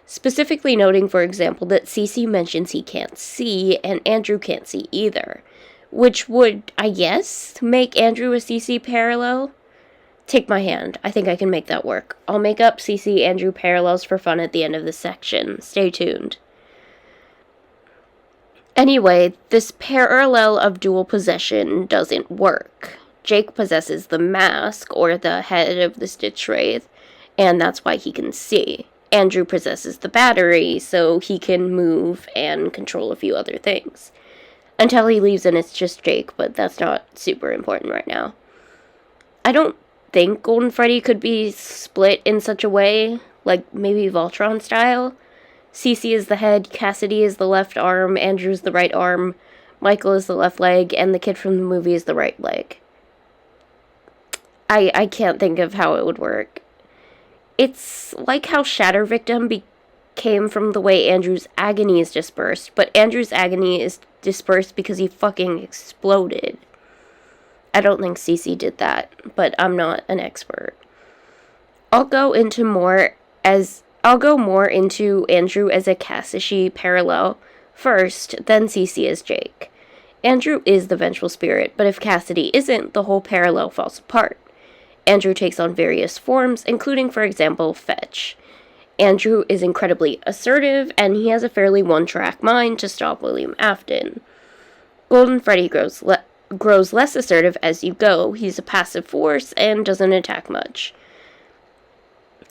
Specifically noting, for example, that CC mentions he can't see, and Andrew can't see either. Which would, I guess, make Andrew a CC parallel? Take my hand. I think I can make that work. I'll make up CC Andrew parallels for fun at the end of this section. Stay tuned. Anyway, this parallel of dual possession doesn't work. Jake possesses the mask, or the head of the Stitchwraith, and that's why he can see. Andrew possesses the battery, so he can move and control a few other things. Until he leaves and it's just Jake, but that's not super important right now. I don't think Golden Freddy could be split in such a way, like maybe Voltron style. CC is the head, Cassidy is the left arm, Andrew's the right arm, Michael is the left leg, and the kid from the movie is the right leg. I can't think of how it would work. It's like how Shatter Victim came from the way Andrew's agony is dispersed, but Andrew's agony is dispersed because he fucking exploded. I don't think CC did that, but I'm not an expert. I'll go into more I'll go more into Andrew as a CassiShe parallel first, then CC as Jake. Andrew is the vengeful spirit, but if Cassidy isn't, the whole parallel falls apart. Andrew takes on various forms, including, for example, Fetch. Andrew is incredibly assertive, and he has a fairly one-track mind to stop William Afton. Golden Freddy grows less assertive as you go. He's a passive force and doesn't attack much.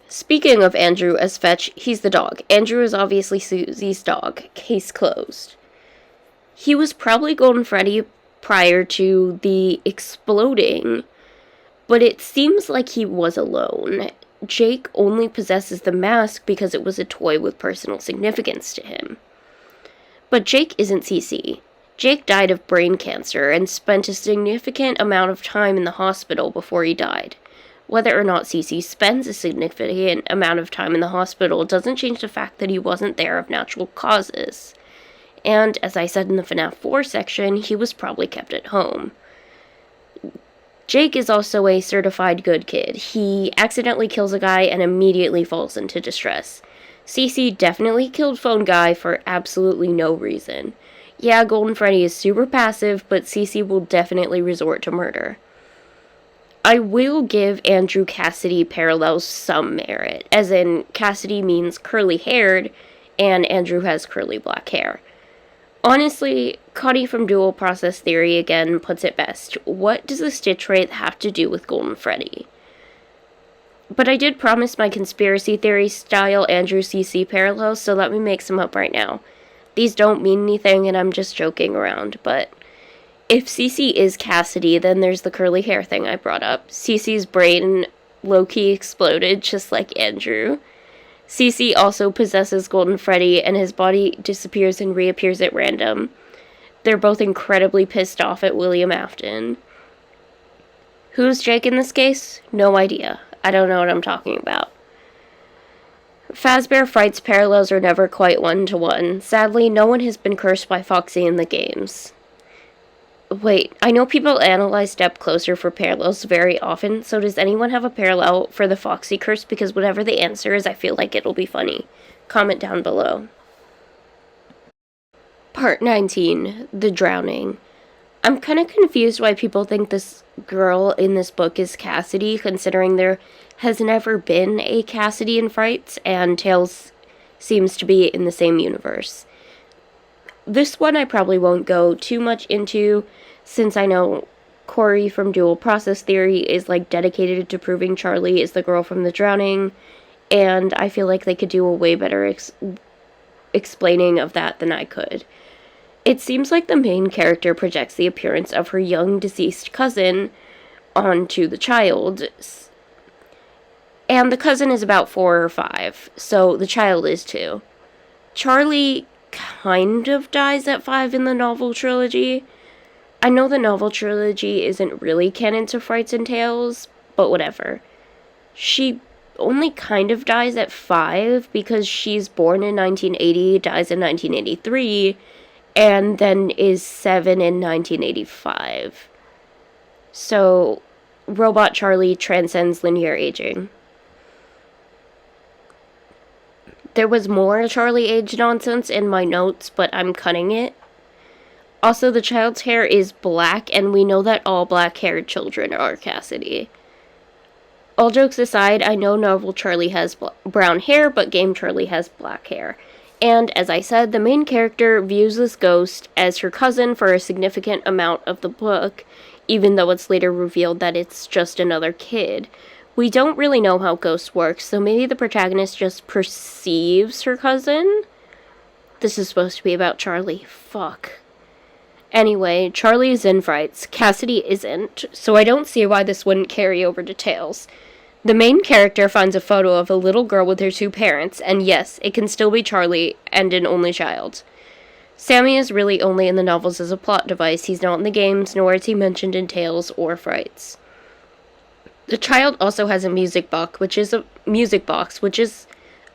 Speaking of Andrew as Fetch, he's the dog. Andrew is obviously Susie's dog. Case closed. He was probably Golden Freddy prior to the exploding, but it seems like he was alone. Jake only possesses the mask because it was a toy with personal significance to him. But Jake isn't CC. Jake died of brain cancer and spent a significant amount of time in the hospital before he died. Whether or not CC spends a significant amount of time in the hospital doesn't change the fact that he wasn't there of natural causes. And, as I said in the Fnaf 4 section, he was probably kept at home. Jake is also a certified good kid. He accidentally kills a guy and immediately falls into distress. CC definitely killed Phone Guy for absolutely no reason. Yeah, Golden Freddy is super passive, but CC will definitely resort to murder. I will give Andrew Cassidy parallels some merit, as in Cassidy means curly-haired, and Andrew has curly black hair. Honestly, Connie from Dual Process Theory again puts it best. What does the Stitchwraith have to do with Golden Freddy? But I did promise my conspiracy theory style Andrew CC parallels, so let me make some up right now. These don't mean anything and I'm just joking around, but if CC is Cassidy, then there's the curly hair thing I brought up. CC's brain low-key exploded, just like Andrew. CC also possesses Golden Freddy, and his body disappears and reappears at random. They're both incredibly pissed off at William Afton. Who's Jake in this case? No idea. I don't know what I'm talking about. Fazbear Fright's parallels are never quite one-to-one. Sadly, no one has been cursed by Foxy in the games. Wait, I know people analyze Step Closer for parallels very often, so does anyone have a parallel for the Foxy curse? Because whatever the answer is, I feel like it'll be funny. Comment down below. Part 19, The Drowning. I'm kind of confused why people think this girl in this book is Cassidy, considering there has never been a Cassidy in Frights, and Tales seems to be in the same universe. This one I probably won't go too much into, since I know Corey from Dual Process Theory is like dedicated to proving Charlie is the girl from The Drowning, and I feel like they could do a way better explaining of that than I could. It seems like the main character projects the appearance of her young deceased cousin onto the child, and the cousin is about 4 or 5, so the child is 2. Charlie kind of dies at 5 in the Novel Trilogy. I know the Novel Trilogy isn't really canon to Frights and Tales, but whatever. She only kind of dies at 5 because she's born in 1980, dies in 1983, and then is 7 in 1985. So, Robot Charlie transcends linear aging. There was more Charlie age nonsense in my notes, but I'm cutting it. Also, the child's hair is black, and we know that all black-haired children are Cassidy. All jokes aside, I know Novel Charlie has brown hair, but Game Charlie has black hair. And, as I said, the main character views this ghost as her cousin for a significant amount of the book, even though it's later revealed that it's just another kid. We don't really know how ghosts work, so maybe the protagonist just perceives her cousin? This is supposed to be about Charlie. Fuck. Anyway, Charlie is in Frights. Cassidy isn't, so I don't see why this wouldn't carry over to Tales. The main character finds a photo of a little girl with her 2 parents, and yes, it can still be Charlie and an only child. Sammy is really only in the novels as a plot device. He's not in the games, nor is he mentioned in Tales or Frights. The child also has a music box, which is,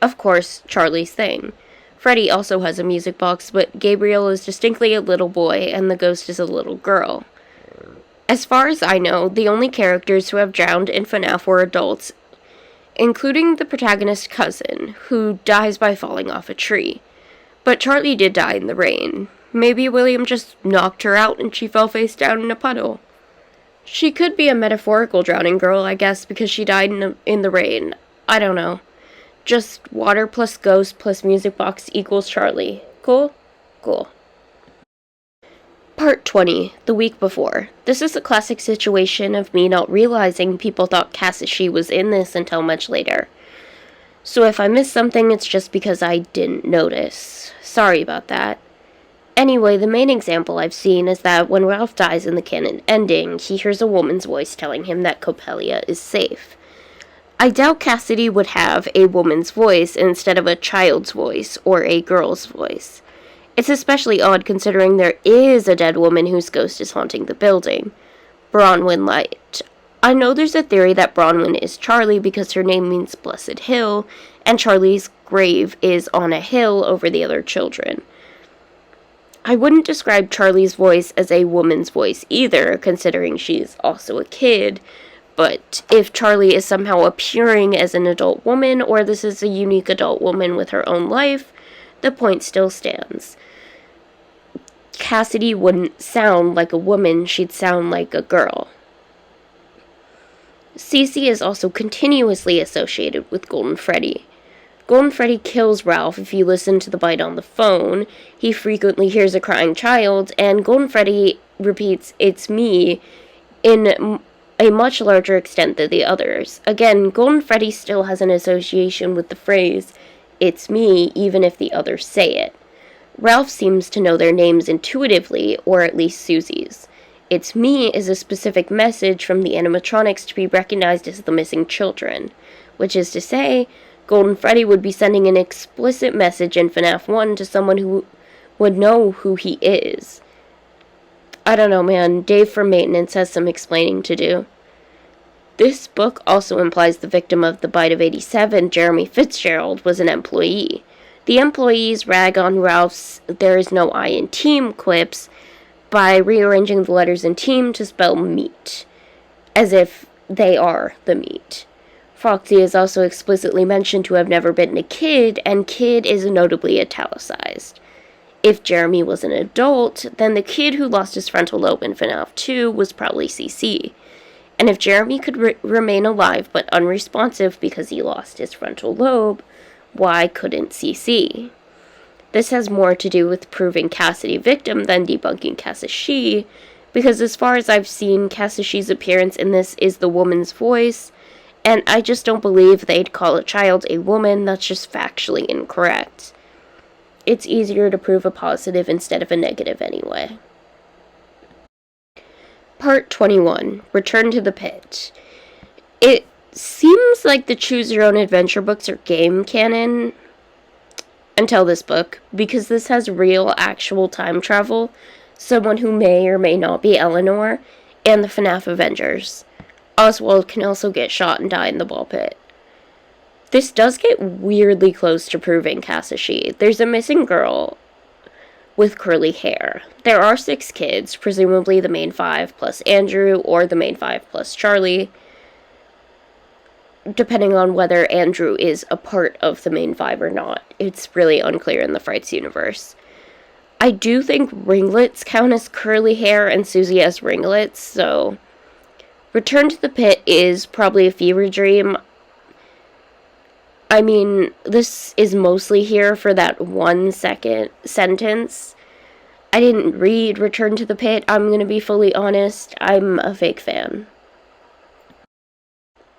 of course, Charlie's thing. Freddy also has a music box, but Gabriel is distinctly a little boy, and the ghost is a little girl. As far as I know, the only characters who have drowned in Fnaf were adults, including the protagonist's cousin, who dies by falling off a tree. But Charlie did die in the rain. Maybe William just knocked her out and she fell face down in a puddle. She could be a metaphorical drowning girl, I guess, because she died in the rain. I don't know. Just water plus ghost plus music box equals Charlie. Cool? Cool. Part 20, the week before. This is a classic situation of me not realizing people thought CassiShe was in this until much later. So if I missed something, it's just because I didn't notice. Sorry about that. Anyway, the main example I've seen is that when Ralph dies in the canon ending, he hears a woman's voice telling him that Coppelia is safe. I doubt Cassidy would have a woman's voice instead of a child's voice or a girl's voice. It's especially odd considering there is a dead woman whose ghost is haunting the building. Bronwyn Light. I know there's a theory that Bronwyn is Charlie because her name means Blessed Hill, and Charlie's grave is on a hill over the other children. I wouldn't describe Charlie's voice as a woman's voice either, considering she's also a kid, but if Charlie is somehow appearing as an adult woman, or this is a unique adult woman with her own life, the point still stands. Cassidy wouldn't sound like a woman, she'd sound like a girl. Cece is also continuously associated with Golden Freddy. Golden Freddy kills Ralph if you listen to the bite on the phone, he frequently hears a crying child, and Golden Freddy repeats, "It's me," in a much larger extent than the others. Again, Golden Freddy still has an association with the phrase, "It's me," even if the others say it. Ralph seems to know their names intuitively, or at least Susie's. "It's me" is a specific message from the animatronics to be recognized as the missing children, which is to say, Golden Freddy would be sending an explicit message in FNAF 1 to someone who would know who he is. I don't know, man. Dave from Maintenance has some explaining to do. This book also implies the victim of the Bite of 87, Jeremy Fitzgerald, was an employee. The employees rag on Ralph's "there is no I in team" quips by rearranging the letters in team to spell meat, as if they are the meat. Foxy is also explicitly mentioned to have never been a kid, and kid is notably italicized. If Jeremy was an adult, then the kid who lost his frontal lobe in FNAF 2 was probably CC. And if Jeremy could remain alive but unresponsive because he lost his frontal lobe, why couldn't CC? This has more to do with proving Cassidy victim than debunking CassiShe, because as far as I've seen, CassiShe's appearance in this is the woman's voice, and I just don't believe they'd call a child a woman. That's just factually incorrect. It's easier to prove a positive instead of a negative anyway. Part 21, Return to the Pit. It seems like the Choose Your Own Adventure books are game canon, until this book, because this has real, actual time travel, someone who may or may not be Eleanor, and the FNAF Avengers. Oswald can also get shot and die in the ball pit. This does get weirdly close to proving CassiShe. There's a missing girl with curly hair. There are 6 kids, presumably the main 5 plus Andrew, or the main 5 plus Charlie, depending on whether Andrew is a part of the main 5 or not. It's really unclear in the Frights universe. I do think ringlets count as curly hair, and Susie has ringlets, so Return to the Pit is probably a fever dream. I mean, this is mostly here for that 1 second sentence. I didn't read Return to the Pit, I'm gonna be fully honest. I'm a fake fan.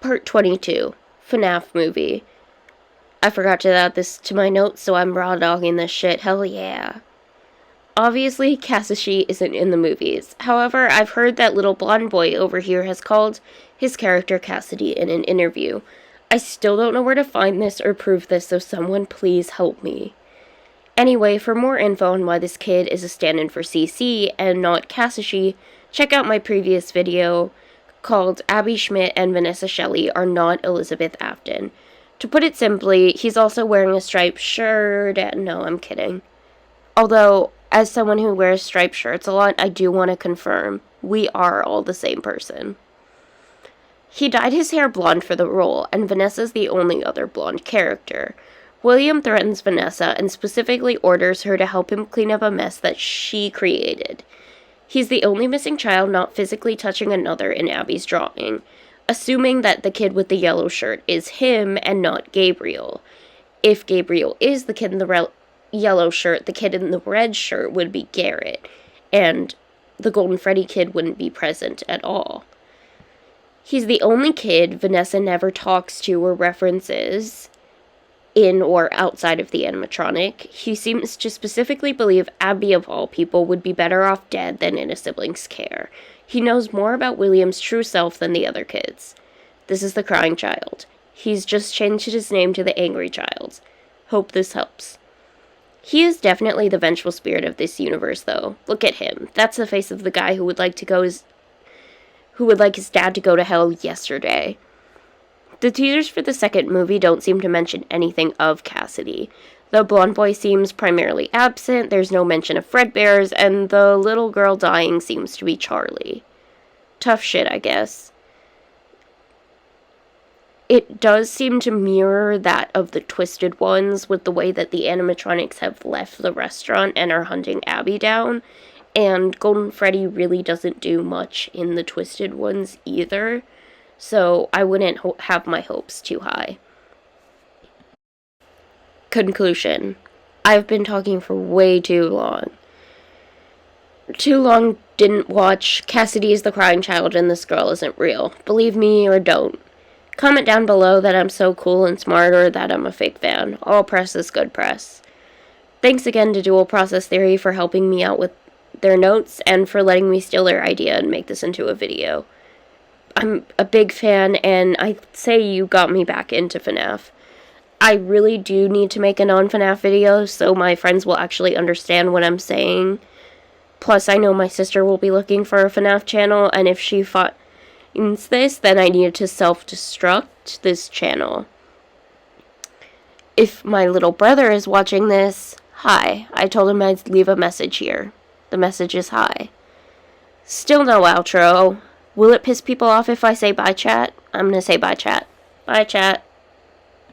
Part 22, FNAF movie. I forgot to add this to my notes, so I'm raw dogging this shit. Hell yeah. Obviously, CassiShe isn't in the movies. However, I've heard that little blonde boy over here has called his character Cassidy in an interview. I still don't know where to find this or prove this, so someone please help me. Anyway, for more info on why this kid is a stand-in for CC and not CassiShe, check out my previous video called Abby Schmidt and Vanessa Shelley Are Not Elizabeth Afton. To put it simply, he's also wearing a striped shirt. No, I'm kidding. Although, as someone who wears striped shirts a lot, I do want to confirm we are all the same person. He dyed his hair blonde for the role, and Vanessa's the only other blonde character. William threatens Vanessa and specifically orders her to help him clean up a mess that she created. He's the only missing child not physically touching another in Abby's drawing, assuming that the kid with the yellow shirt is him and not Gabriel. If Gabriel is the kid in the yellow shirt, the kid in the red shirt would be Garrett, and the Golden Freddy kid wouldn't be present at all. He's the only kid Vanessa never talks to or references in or outside of the animatronic. He seems to specifically believe Abby, of all people, would be better off dead than in a sibling's care. He knows more about William's true self than the other kids. This is the crying child. He's just changed his name to the angry child. Hope this helps. He is definitely the vengeful spirit of this universe, though. Look at him. That's the face of the guy who would like his dad to go to hell yesterday. The teasers for the second movie don't seem to mention anything of Cassidy. The blonde boy seems primarily absent, there's no mention of Dreadbears, and the little girl dying seems to be Charlie. Tough shit, I guess. It does seem to mirror that of the Twisted Ones with the way that the animatronics have left the restaurant and are hunting Abby down, and Golden Freddy really doesn't do much in the Twisted Ones either, so I wouldn't have my hopes too high. Conclusion. I've been talking for way too long. Too long didn't watch Cassidy is the Crying Child and This Girl Isn't Real. Believe me or don't. Comment down below that I'm so cool and smart or that I'm a fake fan. All press is good press. Thanks again to Dual Process Theory for helping me out with their notes and for letting me steal their idea and make this into a video. I'm a big fan, and I'd say you got me back into Fnaf. I really do need to make a non-Fnaf video so my friends will actually understand what I'm saying. Plus, I know my sister will be looking for a Fnaf channel, and if she finds this, then I need to self-destruct this channel. If my little brother is watching this, hi. I told him I'd leave a message here. The message is hi. Still no outro. Will it piss people off if I say bye, chat? I'm gonna say bye, chat. Bye, chat.